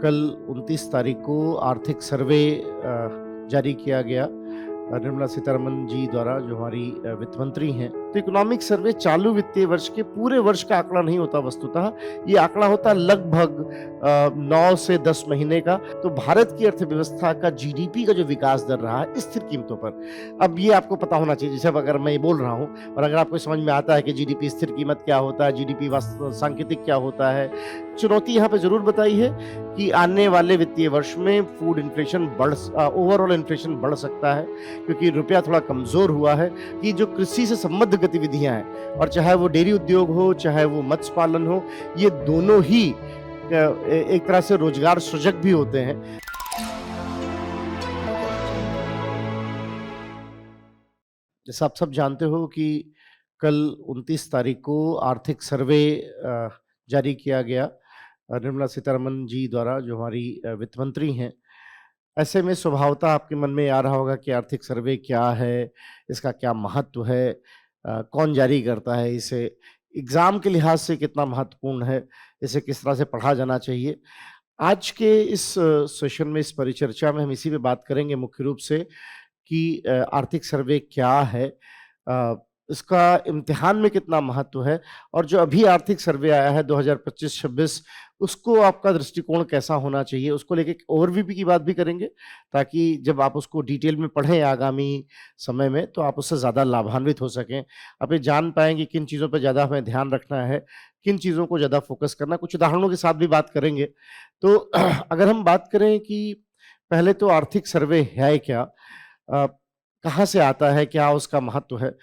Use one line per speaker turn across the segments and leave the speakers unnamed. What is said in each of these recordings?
कल 29 तारीख को आर्थिक सर्वे जारी किया गया निर्मला सीतारमन जी द्वारा, जो हमारी वित्त मंत्री हैं। तो इकोनॉमिक सर्वे चालू वित्तीय वर्ष के पूरे वर्ष का आंकड़ा नहीं होता वस्तुतः, ये आंकड़ा होता है लगभग 9 से 10 महीने का। तो भारत की अर्थव्यवस्था का जीडीपी का जो विकास दर रहा है स्थिर कीमतों पर। अब ये आपको पता होना चाहिए, जैसे अब अगर मैं ये बोल रहा हूँ और अगर आपको समझ में आता है कि जीडीपी स्थिर कीमत क्या होता है, जीडीपी सांकेतिक क्या होता है, चुनौती यहाँ पे ज़रूर बताई है कि आने वाले वित्तीय वर्ष में फूड इन्फ्लेशन ओवरऑल इन्फ्लेशन बढ़ सकता है, क्योंकि रुपया थोड़ा कमज़ोर हुआ है। कि जो कृषि से संबद्ध गतिविधियाँ हैं, और चाहे वो डेयरी उद्योग हो, चाहे वो मत्स्य पालन हो, ये दोनों ही एक तरह से रोजगार सृजक भी होते हैं। जैसा आप सब जानते हो कि कल 29 तारीख को आर्थिक सर्वे जारी किया गया निर्मला सीतारमन जी द्वारा, जो हमारी वित्त मंत्री हैं। ऐसे में स्वभावतः आपके मन में आ रहा होगा कि आर्थिक सर्वे क्या है, इसका क्या महत्व है, कौन जारी करता है इसे, एग्ज़ाम के लिहाज से कितना महत्वपूर्ण है, इसे किस तरह से पढ़ा जाना चाहिए। आज के इस सेशन में, इस परिचर्चा में हम इसी पे बात करेंगे मुख्य रूप से कि आर्थिक सर्वे क्या है, अ, इसका इम्तिहान में कितना महत्व है, और जो अभी आर्थिक सर्वे आया है 2025-26, उसको आपका दृष्टिकोण कैसा होना चाहिए, उसको लेके एक ओवरव्यू की बात भी करेंगे, ताकि जब आप उसको डिटेल में पढ़ें आगामी समय में, तो आप उससे ज़्यादा लाभान्वित हो सकें। आप ये जान पाएँगे किन चीज़ों पे ज़्यादा हमें ध्यान रखना है, किन चीज़ों को ज़्यादा फ़ोकस करना है, कुछ उदाहरणों के साथ भी बात करेंगे। तो अगर हम बात करें कि पहले तो आर्थिक सर्वे है क्या? अ, कहाँ से आता है, क्या उसका महत्व है?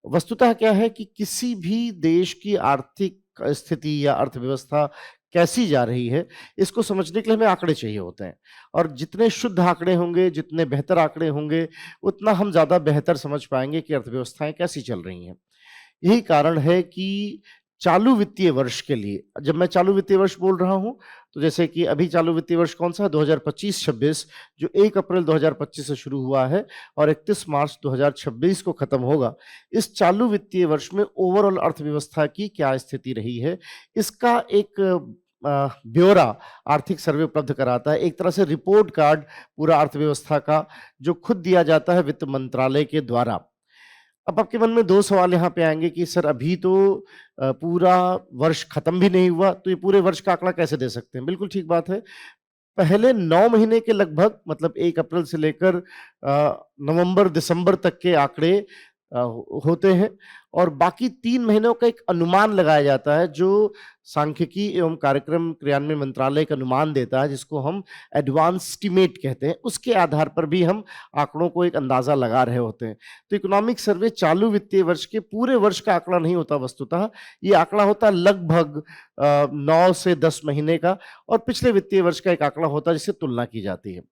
वस्तुतः क्या है कि किसी भी देश की आर्थिक स्थिति या अर्थव्यवस्था कैसी जा रही है, इसको समझने के लिए हमें आंकड़े चाहिए होते हैं, और जितने शुद्ध आंकड़े होंगे, जितने बेहतर आंकड़े होंगे, उतना हम ज़्यादा बेहतर समझ पाएँगे कि अर्थव्यवस्थाएँ कैसी चल रही हैं। यही कारण है कि चालू वित्तीय वर्ष के लिए, जब मैं चालू वित्तीय वर्ष बोल रहा हूँ, तो जैसे कि अभी चालू वित्तीय वर्ष कौन-सा है, 2025-26, जो 1 अप्रैल 2025 से शुरू हुआ है और 31 मार्च 2026 को खत्म होगा। इस चालू वित्तीय वर्ष में ओवरऑल अर्थव्यवस्था की क्या स्थिति रही है, इसका एक ब्यौरा आर्थिक सर्वे उपलब्ध कराता है। एक तरह से रिपोर्ट कार्ड पूरा अर्थव्यवस्था का, जो खुद दिया जाता है वित्त मंत्रालय के द्वारा। अब आपके मन में 2 सवाल यहाँ पे आएँगे कि सर अभी तो पूरा वर्ष खत्म भी नहीं हुआ, तो ये पूरे वर्ष का आंकड़ा कैसे दे सकते हैं? बिल्कुल ठीक बात है। पहले 9 महीने के लगभग, मतलब 1 अप्रैल से लेकर नवंबर-दिसंबर तक के आंकड़े होते हैं, और बाकी 3 महीनों का एक अनुमान लगाया जाता है, जो सांख्यिकी एवं कार्यक्रम क्रियान्वयन मंत्रालय एक अनुमान देता है, जिसको हम एडवांस एस्टीमेट कहते हैं। उसके आधार पर भी हम आंकड़ों को एक अंदाज़ा लगा रहे होते हैं। तो इकोनॉमिक सर्वे चालू वित्तीय वर्ष के पूरे वर्ष का आंकड़ा नहीं होता वस्तुतः, ये आंकड़ा होता है लगभग 9 से 10 महीने का, और पिछले वित्तीय वर्ष का एक आंकड़ा होता है जिससे तुलना की जाती है।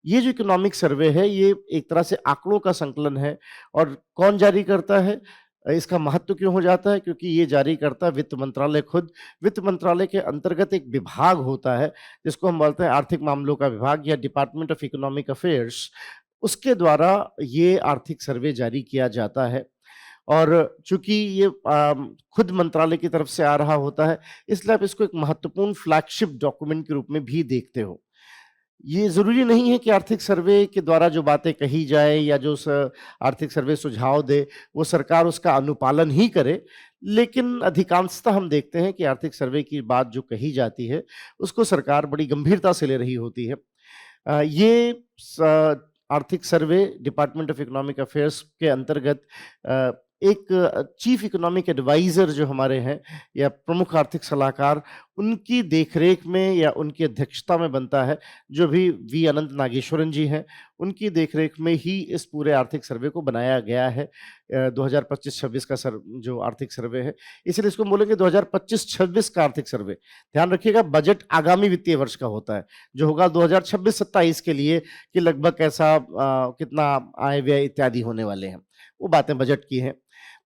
ये जो इकोनॉमिक सर्वे है, ये एक तरह से आंकड़ों का संकलन है, और कौन जारी करता है? इसका महत्व क्यों हो जाता है? क्योंकि ये जारी करता है वित्त मंत्रालय खुद। वित्त मंत्रालय के अंतर्गत एक विभाग होता है, जिसको हम बोलते हैं आर्थिक मामलों का विभाग या डिपार्टमेंट ऑफ इकोनॉमिक अफेयर्स। उसके द्वारा ये आर्थिक सर्वे जारी किया जाता है, और चूँकि ये खुद मंत्रालय की तरफ से आ रहा होता है, इसलिए आप इसको एक महत्वपूर्ण फ्लैगशिप डॉक्यूमेंट के रूप में भी देखते हो। ये ज़रूरी नहीं है कि आर्थिक सर्वे के द्वारा जो बातें कही जाए या जो आर्थिक सर्वे सुझाव दे, वो सरकार उसका अनुपालन ही करे। लेकिन अधिकांशतः हम देखते हैं कि आर्थिक सर्वे की बात जो कही जाती है, उसको सरकार बड़ी गंभीरता से ले रही होती है। ये आर्थिक सर्वे डिपार्टमेंट ऑफ इकोनॉमिक अफेयर्स के अंतर्गत अ, एक चीफ इकोनॉमिक एडवाइजर जो हमारे हैं, या प्रमुख आर्थिक सलाहकार, उनकी देखरेख में या उनकी अध्यक्षता में बनता है, जो भी वी अनंत नागेश्वरन जी हैं, उनकी देखरेख में ही इस पूरे आर्थिक सर्वे को बनाया गया है। 2025-26 का जो आर्थिक सर्वे है, इसलिए इसको हम बोलेंगे 2025-26 का आर्थिक सर्वे। ध्यान रखिएगा, बजट आगामी वित्तीय वर्ष का होता है, जो होगा 2026-27 के लिए, कि लगभग कैसा कितना आय व्यय इत्यादि होने वाले हैं, वो बातें बजट की हैं।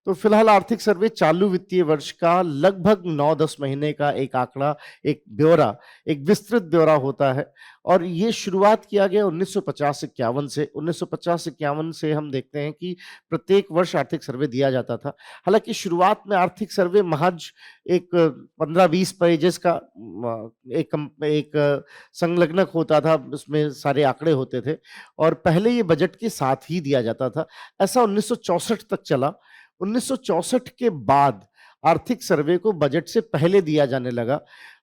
तो फिलहाल आर्थिक सर्वे चालू वित्तीय वर्ष का लगभग 9-10 महीने का एक आंकड़ा, एक ब्यौरा, एक विस्तृत ब्यौरा होता है और ये शुरुआत किया गया 1950-51 से। 1950-51 से हम देखते हैं कि प्रत्येक वर्ष आर्थिक सर्वे दिया जाता था। हालाँकि शुरुआत में आर्थिक सर्वे महज एक 15-20 पेजेज़ का एक संलग्नक होता था, उसमें सारे आंकड़े होते थे और पहले ये बजट के साथ ही दिया जाता था। ऐसा 1964 तक चला। 1964 के बाद आर्थिक सर्वे को बजट से पहले दिया जाने लगा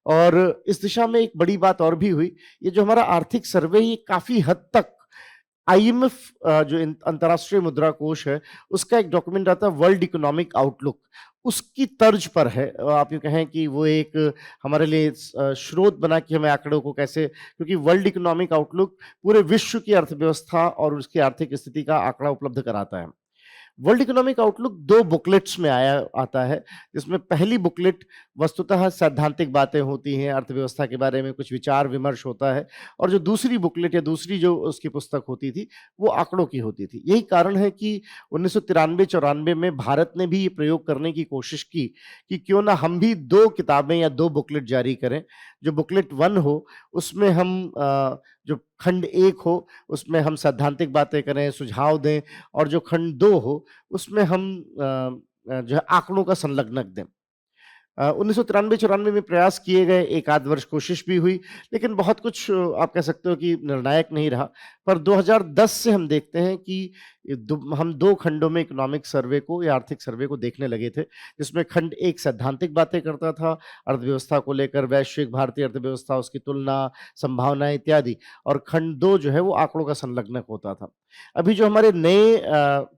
और इस दिशा में एक बड़ी बात और भी हुई। ये जो हमारा आर्थिक सर्वे ये काफ़ी हद तक आईएमएफ जो अंतर्राष्ट्रीय मुद्रा कोष है, उसका एक डॉक्यूमेंट आता है वर्ल्ड इकोनॉमिक आउटलुक, उसकी तर्ज पर है। आप यूँ कहें कि वो एक हमारे लिए स्रोत बना कि हमें आंकड़ों को कैसे, क्योंकि वर्ल्ड इकोनॉमिक आउटलुक पूरे विश्व की अर्थव्यवस्था और उसकी आर्थिक स्थिति का आंकड़ा उपलब्ध कराता है। वर्ल्ड इकोनॉमिक आउटलुक 2 बुकलेट्स में आता है, जिसमें पहली बुकलेट वस्तुतः सैद्धांतिक बातें होती हैं, अर्थव्यवस्था के बारे में कुछ विचार-विमर्श होता है और जो दूसरी बुकलेट या दूसरी जो उसकी पुस्तक होती थी, वो आंकड़ों की होती थी। यही कारण है कि 1993-94 में भारत ने भी ये प्रयोग करने की कोशिश की कि क्यों ना हम भी 2 किताबें या 2 बुकलेट जारी करें। जो बुकलेट 1 हो, उसमें हम जो खंड 1 हो, उसमें हम सैद्धांतिक बातें करें, सुझाव दें और जो खंड 2 हो, उसमें हम जो है आंकड़ों का संलग्नक दें। 1993-94 में प्रयास किए गए, एक आध वर्ष कोशिश भी हुई, लेकिन बहुत कुछ आप कह सकते हो कि निर्णायक नहीं रहा। पर 2010 से हम देखते हैं कि हम 2 खंडों में इकोनॉमिक सर्वे को या आर्थिक सर्वे को देखने लगे थे, जिसमें खंड 1 सैद्धांतिक बातें करता था, अर्थव्यवस्था को लेकर वैश्विक भारतीय अर्थव्यवस्था, उसकी तुलना, संभावनाएँ इत्यादि और खंड 2 जो है वो आंकड़ों का संलग्नक होता था। अभी जो हमारे नए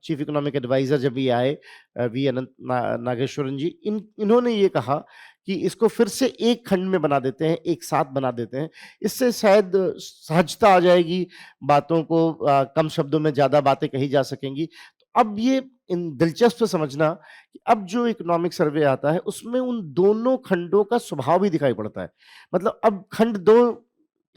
चीफ इकोनॉमिक एडवाइज़र जब ये आए वी अनंत नागेश्वरन जी, इन्होंने ये कहा कि इसको फिर से एक खंड में बना देते हैं, एक साथ बना देते हैं। इससे शायद सहजता आ जाएगी, बातों को कम शब्दों में ज़्यादा बातें कही जा सकेंगी। तो अब ये इन दिलचस्प समझना कि अब जो इकोनॉमिक सर्वे आता है, उसमें उन दोनों खंडों का स्वभाव भी दिखाई पड़ता है। मतलब अब खंड 2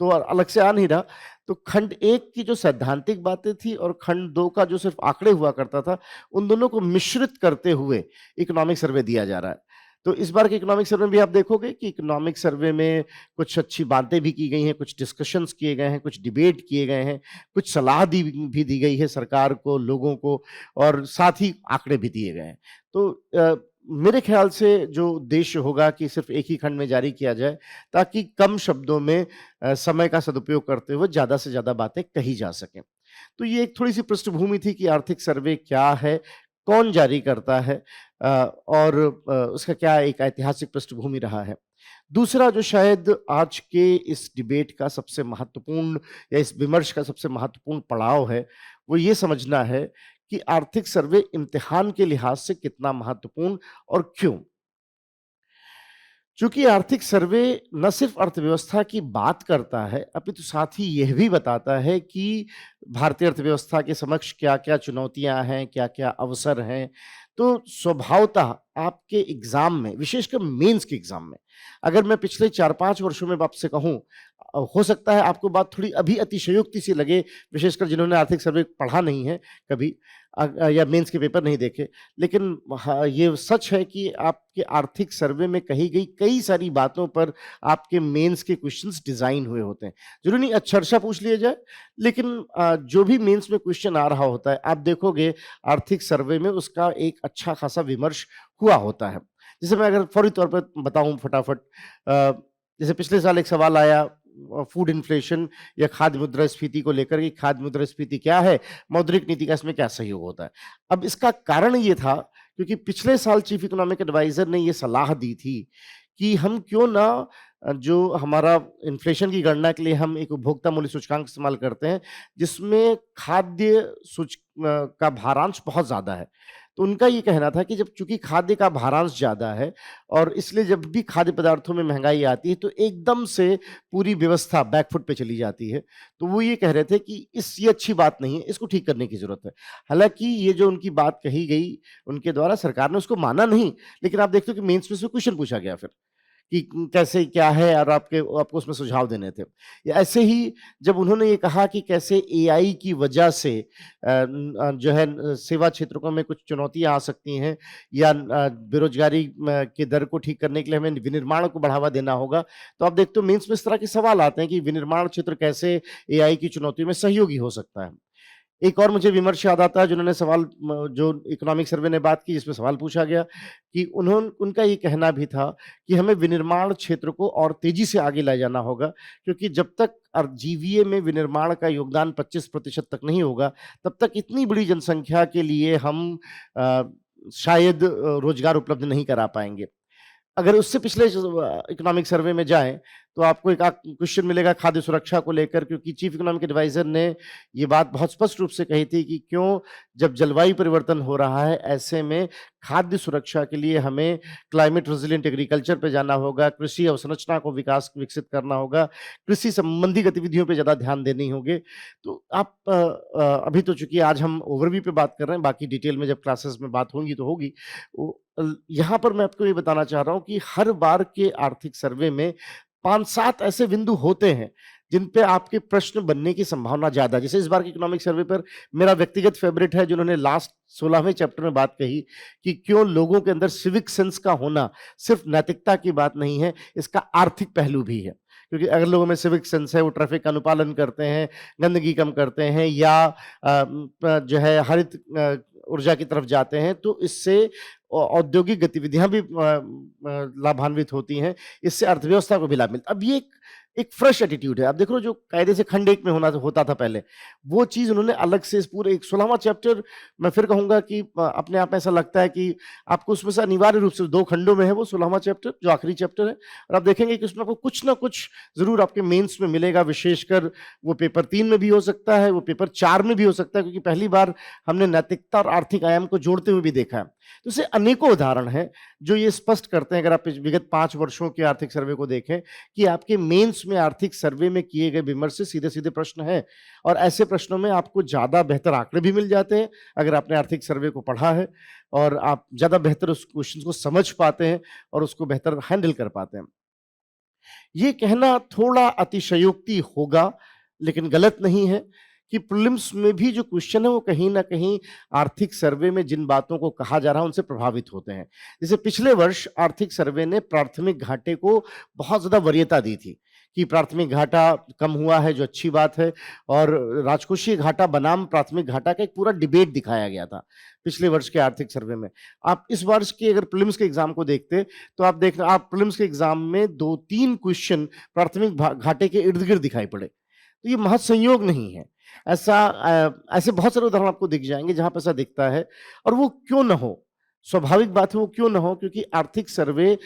तो अलग से आ नहीं रहा, तो खंड 1 की जो सैद्धांतिक बातें थी और खंड 2 का जो सिर्फ़ आंकड़े हुआ करता था, उन दोनों को मिश्रित करते हुए इकोनॉमिक सर्वे दिया जा रहा है। तो इस बार के इकोनॉमिक सर्वे में भी आप देखोगे कि इकोनॉमिक सर्वे में कुछ अच्छी बातें भी की गई हैं, कुछ डिस्कशंस किए गए हैं, कुछ डिबेट किए गए हैं, कुछ सलाह भी दी गई है सरकार को, लोगों को और साथ ही आंकड़े भी दिए गए हैं। तो मेरे ख़्याल से जो उद्देश्य होगा कि सिर्फ़ एक ही खंड में जारी किया जाए, ताकि कम शब्दों में समय का सदुपयोग करते हुए ज़्यादा से ज़्यादा बातें कही जा सकें। तो ये एक थोड़ी-सी पृष्ठभूमि थी कि आर्थिक सर्वे क्या है, कौन जारी करता है और उसका क्या एक ऐतिहासिक पृष्ठभूमि रहा है। दूसरा जो शायद आज के इस डिबेट का सबसे महत्वपूर्ण या इस विमर्श का सबसे महत्वपूर्ण पड़ाव है, वो ये समझना है कि आर्थिक सर्वे इम्तिहान के लिहाज से कितना महत्वपूर्ण और क्यों? चूँकि आर्थिक सर्वे न सिर्फ अर्थव्यवस्था की बात करता है, अपितु साथ ही यह भी बताता है कि भारतीय अर्थव्यवस्था के समक्ष क्या-क्या चुनौतियाँ हैं, क्या-क्या अवसर हैं। तो स्वभावतः आपके एग्ज़ाम में, विशेषकर मेंस के एग्ज़ाम में, अगर मैं पिछले 4-5 वर्षों में आपसे कहूँ हो सकता है आपको बात थोड़ी अभी अतिशयोक्ति सी लगे, विशेषकर जिन्होंने आर्थिक सर्वे पढ़ा नहीं है कभी या मेंस के पेपर नहीं देखे। लेकिन हाँ, ये सच है कि आपके आर्थिक सर्वे में कही गई कई सारी बातों पर आपके मेंस के क्वेश्चंस डिज़ाइन हुए होते हैं। ज़रूरी नहीं अक्षरशः पूछ लिया जाए, लेकिन जो भी मेंस में क्वेश्चन आ रहा होता है, आप देखोगे आर्थिक सर्वे में उसका एक अच्छा खासा विमर्श हुआ होता है। जैसे मैं अगर फौरी तौर पर बताऊँ फटाफट जैसे पिछले साल एक सवाल आया फूड इन्फ्लेशन या खाद्य मुद्रास्फीति को लेकर कि खाद्य मुद्रास्फीति क्या है? मौद्रिक नीति का इसमें क्या सहयोग होता है? अब इसका कारण ये था क्योंकि पिछले साल चीफ इकोनॉमिक एडवाइज़र ने ये सलाह दी थी कि हम क्यों ना जो हमारा इन्फ्लेशन की गणना के लिए हम एक उपभोक्ता मूल्य सूचकांक इस्तेमाल करते हैं, जिसमें खाद्य का भारांश बहुत ज़्यादा है। तो उनका ये कहना था कि जब चूँकि खाद्य का भारांश ज़्यादा है और इसलिए जब भी खाद्य पदार्थों में महँगाई आती है, तो एकदम से पूरी व्यवस्था बैक फुट पे चली जाती है। तो वो ये कह रहे थे कि ये अच्छी बात नहीं है, इसको ठीक करने की ज़रूरत है। हालाँकि ये जो उनकी बात कही गई, उनके द्वारा सरकार ने उसको माना नहीं, लेकिन आप देखते हो कि मेंस में से क्वेश्चन पूछा गया फिर। कि कैसे क्या है और आपको उसमें सुझाव देने थे। या ऐसे ही जब उन्होंने ये कहा कि कैसे एआई की वजह से जो है सेवा क्षेत्रों में कुछ चुनौतियाँ आ सकती हैं या बेरोज़गारी के दर को ठीक करने के लिए हमें विनिर्माण को बढ़ावा देना होगा। तो आप देखते हो मेंस में इस तरह के सवाल आते हैं कि विनिर्माण क्षेत्र कैसे एआई की चुनौतियों में सहयोगी हो सकता है। एक और मुझे विमर्श याद आता है जिन्होंने सवाल जो इकोनॉमिक सर्वे ने बात की जिसमें सवाल पूछा गया कि उनका ये कहना भी था कि हमें विनिर्माण क्षेत्र को और तेजी से आगे लाया जाना होगा क्योंकि जब तक जीवीए में विनिर्माण का योगदान 25% तक नहीं होगा तब तक इतनी बड़ी जनसंख्या के लिए हम शायद रोजगार उपलब्ध नहीं करा पाएंगे। अगर उससे पिछले इकोनॉमिक सर्वे में जाएँ, तो आपको एक क्वेश्चन मिलेगा खाद्य सुरक्षा को लेकर क्योंकि चीफ इकोनॉमिक एडवाइज़र ने ये बात बहुत स्पष्ट रूप से कही थी कि क्यों जब जलवायु परिवर्तन हो रहा है, ऐसे में खाद्य सुरक्षा के लिए हमें क्लाइमेट रेज़िलिएंट एग्रीकल्चर पे जाना होगा, कृषि अवसंरचना को विकसित करना होगा, कृषि संबंधी गतिविधियों पे ज़्यादा ध्यान देनी होगी। तो आप अभी तो चूँकि आज हम ओवरव्यू पे बात कर रहे हैं, बाकी डिटेल में जब क्लासेस में बात होंगी तो होगी। यहाँ पर मैं आपको ये बताना चाह रहा हूँ कि हर बार के आर्थिक सर्वे में 5-7 ऐसे बिंदु होते हैं, जिन पे आपके प्रश्न बनने की संभावना ज़्यादा है। जैसे इस बार के इकोनॉमिक सर्वे पर मेरा व्यक्तिगत फ़ेवरेट है, जिन्होंने लास्ट 16वें चैप्टर में बात कही कि क्यों लोगों के अंदर सिविक सेंस का होना सिर्फ़ नैतिकता की बात नहीं है, इसका आर्थिक पहलू भी है। क्योंकि अगर लोगों में सिविक सेंस है, वो ट्रैफ़िक का अनुपालन करते हैं, गंदगी कम करते हैं या जो है हरित ऊर्जा की तरफ जाते हैं, तो इससे औद्योगिक गतिविधियाँ भी लाभान्वित होती हैं, इससे अर्थव्यवस्था को भी लाभ मिलता है। अब ये एक फ्रेश एटीट्यूड है। आप देख रहे हो जो कायदे से खंड 1 में होता था पहले, वो चीज़ उन्होंने अलग से इस पूरे एक 16वां चैप्टर मैं फिर कहूँगा कि अपने आप में ऐसा लगता है कि आपको उसमें से अनिवार्य रूप से 2 खंडों में है वो 16वां चैप्टर जो आखिरी चैप्टर है और आप देखेंगे कि उसमें आपको कुछ ना कुछ ज़रूर आपके मेंस में मिलेगा, विशेषकर वो पेपर 3 में भी हो सकता है, वो पेपर 4 में भी हो सकता है क्योंकि पहली बार हमने नैतिकता और आर्थिक आयाम को जोड़ते हुए भी देखा है। तो ऐसे अनेकों उदाहरण हैं, जो ये स्पष्ट करते हैं अगर आप विगत 5 वर्षों के आर्थिक सर्वे को देखें, कि आपके मेंस में आर्थिक सर्वे में किए गए विमर्श से सीधे-सीधे प्रश्न हैं और ऐसे प्रश्नों में आपको ज़्यादा बेहतर आंकड़े भी मिल जाते हैं, अगर आपने आर्थिक सर्वे को पढ़ा है और आप ज़्यादा बेहतर उस क्वेश्चन को समझ पाते हैं और उसको बेहतर हैंडल कर पाते हैं। ये कहना थोड़ा अतिशयोक्ति होगा, लेकिन गलत नहीं है कि प्रीलिम्स में भी जो क्वेश्चन है वो कहीं न कहीं आर्थिक सर्वे में जिन बातों को कहा जा रहा है उनसे प्रभावित होते हैं। जैसे पिछले वर्ष आर्थिक सर्वे ने प्राथमिक घाटे को बहुत ज़्यादा वरीयता दी थी, कि प्राथमिक घाटा कम हुआ है जो अच्छी बात है और राजकोषीय घाटा बनाम प्राथमिक घाटा का एक पूरा डिबेट दिखाया गया था, पिछले वर्ष के आर्थिक सर्वे में। आप इस वर्ष के अगर प्रीलिम्स के एग्ज़ाम को देखते, तो आप प्रीलिम्स के एग्ज़ाम में 2-3 क्वेश्चन प्राथमिक घाटे के इर्द-गिर्द दिखाई पड़े। तो ये महज संयोग नहीं है। ऐसे बहुत सारे उदाहरण आपको दिख जाएँगे जहाँ पे ऐसा दिखता है और वो क्यों ना हो? स्वाभाविक बात है वो क्यों ना हो क्योंकि आर्थिक सर्वे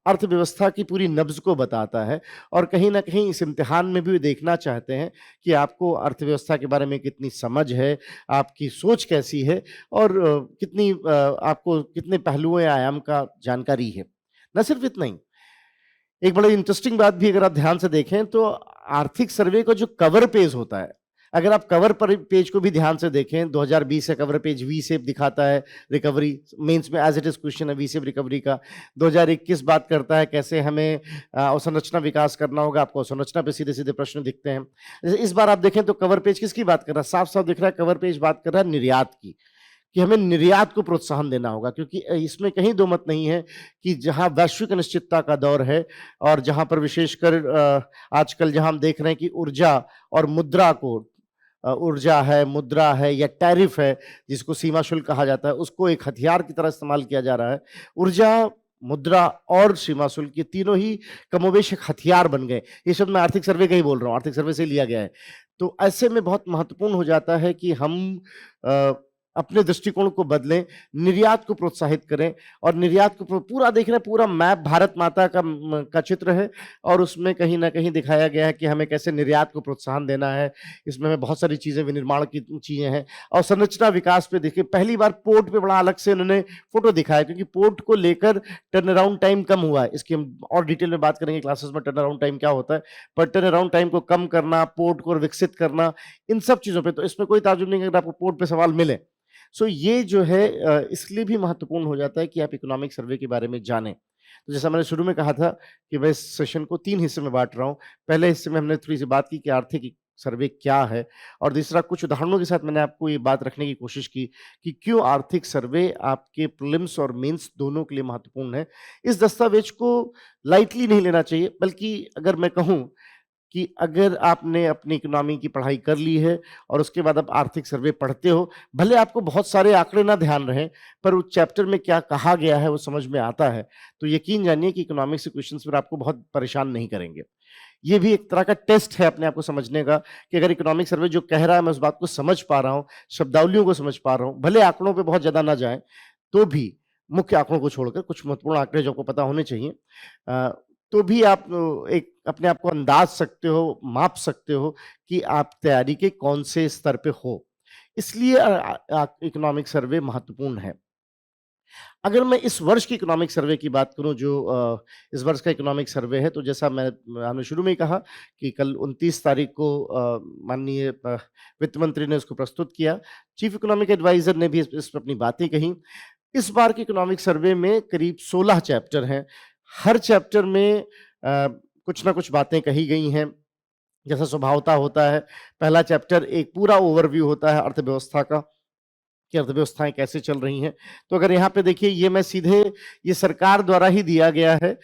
अर्थव्यवस्था की पूरी नब्ज़ को बताता है और कहीं न कहीं इस इम्तिहान में भी वो देखना चाहते हैं कि आपको अर्थव्यवस्था के बारे में कितनी समझ है, आपकी सोच कैसी है और आपको कितने पहलुओं या आयाम का जानकारी है। न सिर्फ़ इतना ही, एक बड़ा इंटरेस्टिंग बात भी अगर आप ध्यान से देखें तो आर्थिक सर्वे का जो कवर पेज होता है, अगर आप कवर पर पेज को भी ध्यान से देखें 2020 का कवर पेज वी शेप दिखाता है रिकवरी मेंस में एज इट इज क्वेश्चन है वी शेप रिकवरी का। 2021 बात करता है कैसे हमें अवसंरचना विकास करना होगा, आपको अवसंरचना पे सीधे-सीधे प्रश्न दिखते हैं। जैसे इस बार आप देखें तो कवर पेज किसकी बात कर रहा है? साफ-साफ दिख रहा है कवर पेज बात कर रहा है निर्यात की। कि हमें निर्यात को प्रोत्साहन देना होगा क्योंकि इसमें कहीं दो मत नहीं है कि जहाँ वैश्विक अनिश्चितता का दौर है और जहाँ पर विशेषकर आजकल जहाँ हम देख रहे हैं कि ऊर्जा और मुद्रा को ऊर्जा है, मुद्रा है या टैरिफ है जिसको सीमा शुल्क कहा जाता है, उसको एक हथियार की तरह इस्तेमाल किया जा रहा है। ऊर्जा, मुद्रा और सीमा शुल्क ये तीनों ही कमोबेश एक हथियार बन गए। ये शब्द मैं आर्थिक सर्वे का ही बोल रहा हूँ, आर्थिक सर्वे से ही लिया गया है। तो ऐसे में बहुत महत्वपूर्ण हो जाता है कि हम अ, अपने दृष्टिकोण को बदलें, निर्यात को प्रोत्साहित करें और निर्यात को पूरा देख रहे हैं, पूरा मैप भारत माता का चित्र है और उसमें कहीं न कहीं दिखाया गया है कि हमें कैसे निर्यात को प्रोत्साहन देना है। इसमें हमें बहुत सारी चीज़ें विनिर्माण की चीज़ें हैं और संरचना विकास पे देखिए पहली बार पोर्ट पे बड़ा अलग से उन्होंने फ़ोटो दिखाया क्योंकि पोर्ट को लेकर टर्न अराउंड टाइम कम हुआ है। इसकी हम और डिटेल में बात करेंगे क्लासेस में टर्न अराउंड टाइम क्या होता है। पर टर्न अराउंड टाइम को कम करना, पोर्ट को विकसित करना, इन सब चीज़ों पे तो इसमें कोई ताज्जुब नहीं अगर आपको पोर्ट पे सवाल मिले। सो ये जो है इसलिए भी महत्वपूर्ण हो जाता है कि आप इकोनॉमिक सर्वे के बारे में जानें। तो जैसा मैंने शुरू में कहा था कि मैं इस सेशन को 3 हिस्से में बाँट रहा हूँ। पहले हिस्से में हमने थोड़ी-सी बात की कि आर्थिक सर्वे क्या है और दूसरा कुछ उदाहरणों के साथ मैंने आपको ये बात रखने की कोशिश की कि क्यों आर्थिक सर्वे आपके प्रीलिम्स और मेंस दोनों के लिए महत्वपूर्ण है। इस दस्तावेज को लाइटली नहीं लेना चाहिए, बल्कि अगर मैं कहूँ कि अगर आपने अपनी इकोनॉमी की पढ़ाई कर ली है और उसके बाद आप आर्थिक सर्वे पढ़ते हो, भले आपको बहुत सारे आंकड़े ना ध्यान रहें, पर उस चैप्टर में क्या कहा गया है वो समझ में आता है, तो यकीन जानिए कि इकोनॉमिक्स के क्वेश्चंस फिर आपको बहुत परेशान नहीं करेंगे। ये भी एक तरह का टेस्ट है अपने आप को समझने का कि अगर इकोनॉमिक सर्वे जो कह रहा है मैं उस बात को समझ पा रहा हूँ, शब्दावलियों को समझ पा रहा हूँ, भले आंकड़ों पे बहुत ज़्यादा ना जाएँ, तो भी मुख्य आंकड़ों को छोड़कर कुछ महत्वपूर्ण आंकड़े जो आपको पता होने चाहिए। अ, तो भी आप एक अपने आप को अंदाज़ सकते हो, माप सकते हो कि आप तैयारी के कौन से स्तर पे हो। इसलिए इकोनॉमिक सर्वे महत्वपूर्ण है। अगर मैं इस वर्ष की इकोनॉमिक सर्वे की बात करूँ जो इस वर्ष का इकोनॉमिक सर्वे है, तो जैसा हमने शुरू में ही कहा कि कल 29 तारीख को माननीय वित्त मंत्री ने उसको प्रस्तुत किया। चीफ इकोनॉमिक एडवाइज़र ने भी इस पे अपनी बातें कहीं। इस बार के इकोनॉमिक सर्वे में करीब 16 चैप्टर हैं। हर चैप्टर में कुछ ना कुछ बातें कही गई हैं, जैसा स्वभावतः होता है। पहला चैप्टर एक पूरा ओवरव्यू होता है अर्थव्यवस्था का, कि अर्थव्यवस्थाएँ कैसे चल रही हैं। तो अगर यहाँ पे देखिए ये मैं सीधे ये सरकार द्वारा ही दिया गया है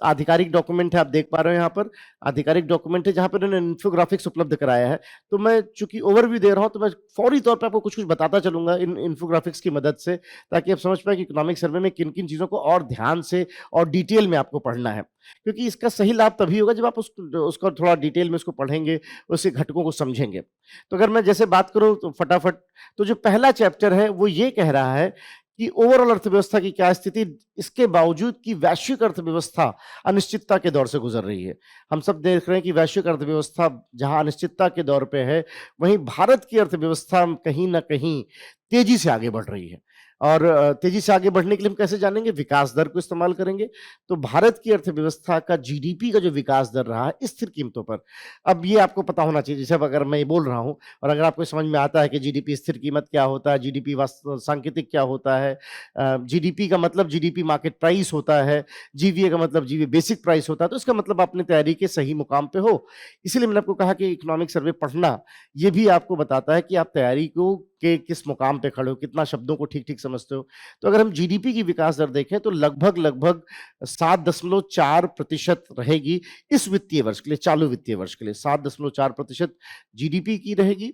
आधिकारिक डॉक्यूमेंट है आप देख पा रहे हो यहाँ पर, आधिकारिक डॉक्यूमेंट है जहाँ पे उन्होंने इन्फोग्राफिक्स उपलब्ध कराया है। तो मैं चूँकि ओवरव्यू दे रहा हूँ तो मैं फौरी तौर पे आपको कुछ-कुछ बताता चलूँगा इन इन्फोग्राफिक्स की मदद से ताकि आप समझ पाएँ कि इकोनॉमिक सर्वे में किन-किन चीज़ों को और ध्यान से और डिटेल में आपको पढ़ना है। क्योंकि इसका सही लाभ तभी होगा जब आप उसको थोड़ा डिटेल में उसको पढ़ेंगे, उसके घटकों को समझेंगे। तो अगर मैं जैसे बात करूँ तो फटाफट तो जो पहला चैप्टर है वो ये कह रहा है कि ओवरऑल अर्थव्यवस्था की क्या स्थिति इसके बावजूद कि वैश्विक अर्थव्यवस्था अनिश्चितता के दौर से गुजर रही है। हम सब देख रहे हैं कि वैश्विक अर्थव्यवस्था जहां अनिश्चितता के दौर पे है, वहीं भारत की अर्थव्यवस्था कहीं न कहीं तेजी से आगे बढ़ रही है। और तेजी से आगे बढ़ने के लिए हम कैसे जानेंगे? विकास दर को इस्तेमाल करेंगे। तो भारत की अर्थव्यवस्था का जीडीपी का जो विकास दर रहा है स्थिर कीमतों पर, अब ये आपको पता होना चाहिए जैसे अब अगर मैं ये बोल रहा हूँ और अगर आपको समझ में आता है कि जीडीपी स्थिर कीमत क्या होता है, जीडीपी सांकेतिक क्या होता है, जीडीपी का मतलब जीडीपी मार्केट प्राइस होता है, जीवीए का मतलब जीवीए बेसिक प्राइस होता है, तो इसका मतलब अपनी तैयारी के सही मुकाम पे हो। इसीलिए मैंने आपको कहा कि इकोनॉमिक सर्वे पढ़ना, ये भी आपको बताता है कि आप तैयारी को के किस मुकाम पे खड़े हो, कितना शब्दों को ठीक-ठीक समझते हो। तो अगर हम जीडीपी की विकास दर देखें तो लगभग-लगभग 7.4% रहेगी इस वित्तीय वर्ष के लिए, चालू वित्तीय वर्ष के लिए 7.4% जीडीपी की रहेगी।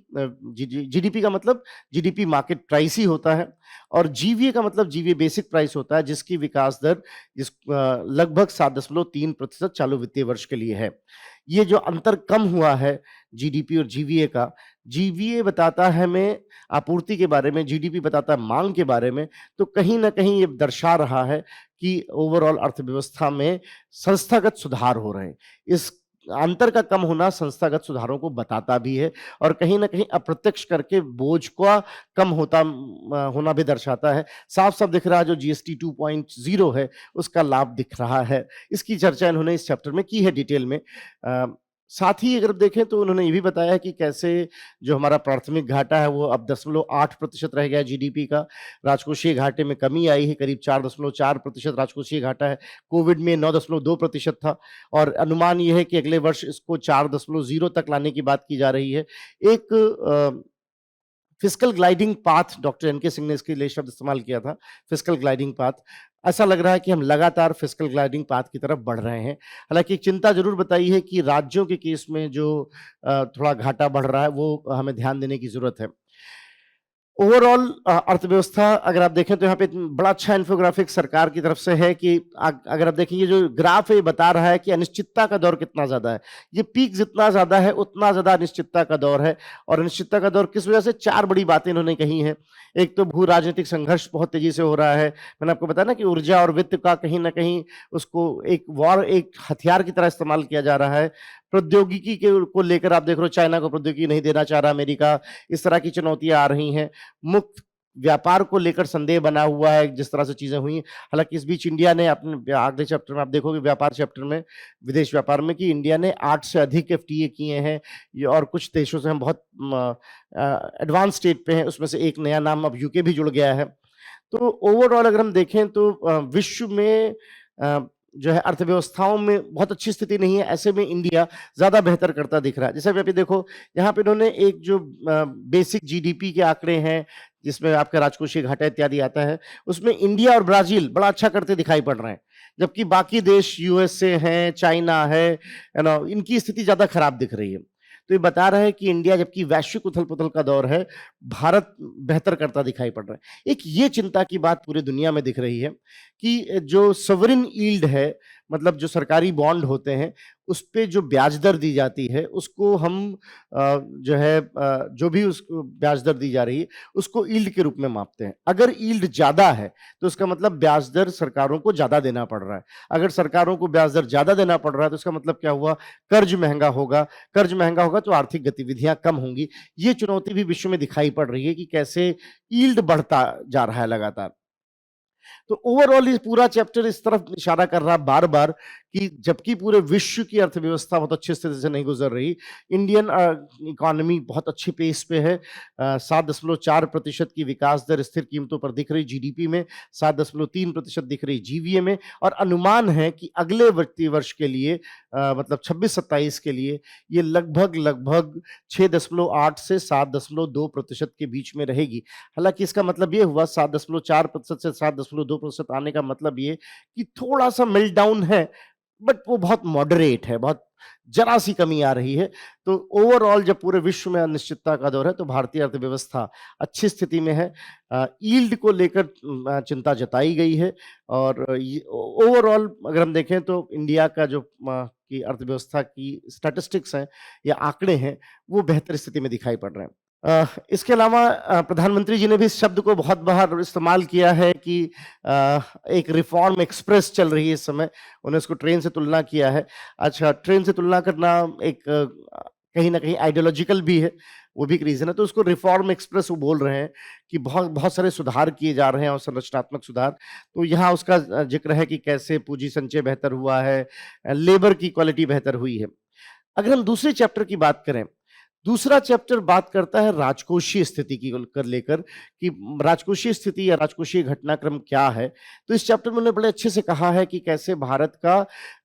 जीडीपी का मतलब जीडीपी मार्केट प्राइस ही होता है और जीवीए का मतलब जीवीए बेसिक प्राइस होता है जिसकी विकास दर लगभग 7.3% चालू वित्तीय वर्ष के लिए है। ये जो अंतर कम हुआ है जीडीपी और जीवीए का, जीवीए बताता है हमें आपूर्ति के बारे में, जीडीपी बताता है मांग के बारे में, तो कहीं न कहीं ये दर्शा रहा है कि ओवरऑल अर्थव्यवस्था में संस्थागत सुधार हो रहे हैं। इस अंतर का कम होना संस्थागत सुधारों को बताता भी है और कहीं न कहीं अप्रत्यक्ष कर के बोझ का कम होना भी दर्शाता है। साफ-साफ दिख रहा है जो जीएसटी 2.0 है, उसका लाभ दिख रहा है। इसकी चर्चा इन्होंने इस चैप्टर में की है डिटेल में। साथ ही अगर देखें तो उन्होंने ये भी बताया कि कैसे जो हमारा प्राथमिक घाटा है वो अब 0.8% रह गया है जीडीपी का। राजकोषीय घाटे में कमी आई है, करीब 4.4% राजकोषीय घाटा है। कोविड में 9.2% था और अनुमान ये है कि अगले वर्ष इसको 4.0 तक लाने की बात की जा रही है। एक fiscal gliding path doctor N K Singh ने इसके लिए शब्द इस्तेमाल किया था, फिस्कल ग्लाइडिंग पाथ। ऐसा लग रहा है कि हम लगातार फिस्कल ग्लाइडिंग पाथ की तरफ बढ़ रहे हैं। हालाँकि एक चिंता ज़रूर बताई है कि राज्यों के केस में जो थोड़ा घाटा बढ़ रहा है, वो हमें ध्यान देने की ज़रूरत है। ओवरऑल अर्थव्यवस्था अगर आप देखें तो यहाँ पे बड़ा अच्छा इन्फोग्राफिक सरकार की तरफ से है कि अगर आप देखें ये जो ग्राफ है ये बता रहा है कि अनिश्चितता का दौर कितना ज़्यादा है। ये पीक जितना ज़्यादा है उतना ज़्यादा अनिश्चितता का दौर है और अनिश्चितता का दौर किस वजह से 4 बड़ी बातें इन्होंने कही हैं। एक तो भू राजनीतिक संघर्ष बहुत तेज़ी से हो रहा है। मैंने आपको बताया ना कि ऊर्जा और वित्त का कहीं न कहीं उसको एक हथियार की तरह इस्तेमाल किया जा रहा है। प्रौद्योगिकी के को लेकर आप देख रहे हो चाइना को प्रौद्योगिकी नहीं देना चाह रहा अमेरिका, इस तरह की चुनौतियाँ आ रही हैं। मुक्त व्यापार को लेकर संदेह बना हुआ है जिस तरह से चीज़ें हुई। हालाँकि इस बीच इंडिया ने अपने अगले चैप्टर में आप देखोगे व्यापार चैप्टर में, विदेश व्यापार में कि इंडिया ने 8 से अधिक एफटीए किए हैं ये और कुछ देशों से हम बहुत एडवांस स्टेट पे हैं, उसमें से एक नया नाम अब यूके भी जुड़ गया है। तो ओवरऑल अगर हम देखें तो विश्व में जो है अर्थव्यवस्थाओं में बहुत अच्छी स्थिति नहीं है, ऐसे में इंडिया ज़्यादा बेहतर करता दिख रहा है। जैसे अभी देखो, यहाँ पे इन्होंने एक जो बेसिक जीडीपी के आंकड़े हैं, जिसमें आपका राजकोषीय घाटा इत्यादि आता है, उसमें इंडिया और ब्राज़ील बड़ा अच्छा करते दिखाई पड़ रहे हैं। जबकि बाकी देश यूएसए हैं, चाइना है ना? इनकी स्थिति ज़्यादा खराब दिख रही है। तो ये बता रहा है कि इंडिया, जबकि वैश्विक उथल-पुथल का दौर है, भारत बेहतर करता दिखाई पड़ रहा है। एक ये चिंता की बात पूरी दुनिया में दिख रही है कि जो सॉवरेन यील्ड है, मतलब जो सरकारी बॉन्ड होते हैं, उसपे जो ब्याज दर दी जाती है, उसको हम जो है जो भी उसको ब्याज दर दी जा रही है, उसको यील्ड के रूप में मापते हैं। अगर यील्ड ज़्यादा है, तो उसका मतलब ब्याज दर सरकारों को ज़्यादा देना पड़ रहा है। अगर सरकारों को ब्याज दर ज़्यादा देना पड़ रहा है, तो इसका मतलब क्या हुआ? कर्ज महँगा होगा, कर्ज महँगा होगा तो आर्थिक गतिविधियाँ कम होंगी। ये चुनौती भी विश्व में दिखाई पड़ रही है कि कैसे यील्ड बढ़ता जा रहा है लगातार। तो ओवरऑल ये पूरा चैप्टर इस तरफ इशारा कर रहा बार-बार कि जबकि पूरे विश्व की अर्थव्यवस्था बहुत अच्छी स्थिति से नहीं गुजर रही, इंडियन इकोनॉमी बहुत अच्छी पेस पे है। 7.4% की विकास दर स्थिर कीमतों पर दिख रही जीडीपी में, 7.3% दिख रही जीवीए में, और अनुमान है कि अगले वित्तीय वर्ष के लिए मतलब 26-27 के लिए ये लगभग 6.8 से 7.2% के बीच में रहेगी। हालाँकि इसका मतलब ये हुआ 7.4% से 7.2% आने का मतलब ये कि थोड़ा-सा मेल्टडाउन है, बट वो बहुत मॉडरेट है, बहुत ज़रा-सी कमी आ रही है। तो ओवरऑल जब पूरे विश्व में अनिश्चितता का दौर है, तो भारतीय अर्थव्यवस्था अच्छी स्थिति में है। यील्ड को लेकर चिंता जताई गई है, और ये ओवरऑल अगर हम देखें तो इंडिया का जो की अर्थव्यवस्था की स्टैटिस्टिक्स हैं या आंकड़े हैं, वो बेहतर स्थिति में दिखाई पड़ रहे हैं। इसके अलावा प्रधानमंत्री जी ने भी इस शब्द को बहुत बार इस्तेमाल किया है कि एक रिफॉर्म एक्सप्रेस चल रही है इस समय, उन्होंने इसको ट्रेन से तुलना किया है। अच्छा, ट्रेन से तुलना करना एक कहीं न कहीं आइडियोलॉजिकल भी है, वो भी एक रीज़न है, तो उसको रिफॉर्म एक्सप्रेस वो बोल रहे हैं कि बहुत बहुत सारे सुधार किए जा रहे हैं और संरचनात्मक सुधार। तो यहाँ उसका ज़िक्र है कि कैसे पूँजी संचय बेहतर हुआ है, लेबर की क्वालिटी बेहतर हुई है। अगर हम दूसरे चैप्टर की बात करें, दूसरा चैप्टर बात करता है राजकोषीय स्थिति की कर लेकर कि राजकोषीय स्थिति या राजकोषीय घटनाक्रम क्या है। तो इस चैप्टर में उन्होंने बड़े अच्छे से कहा है कि कैसे भारत का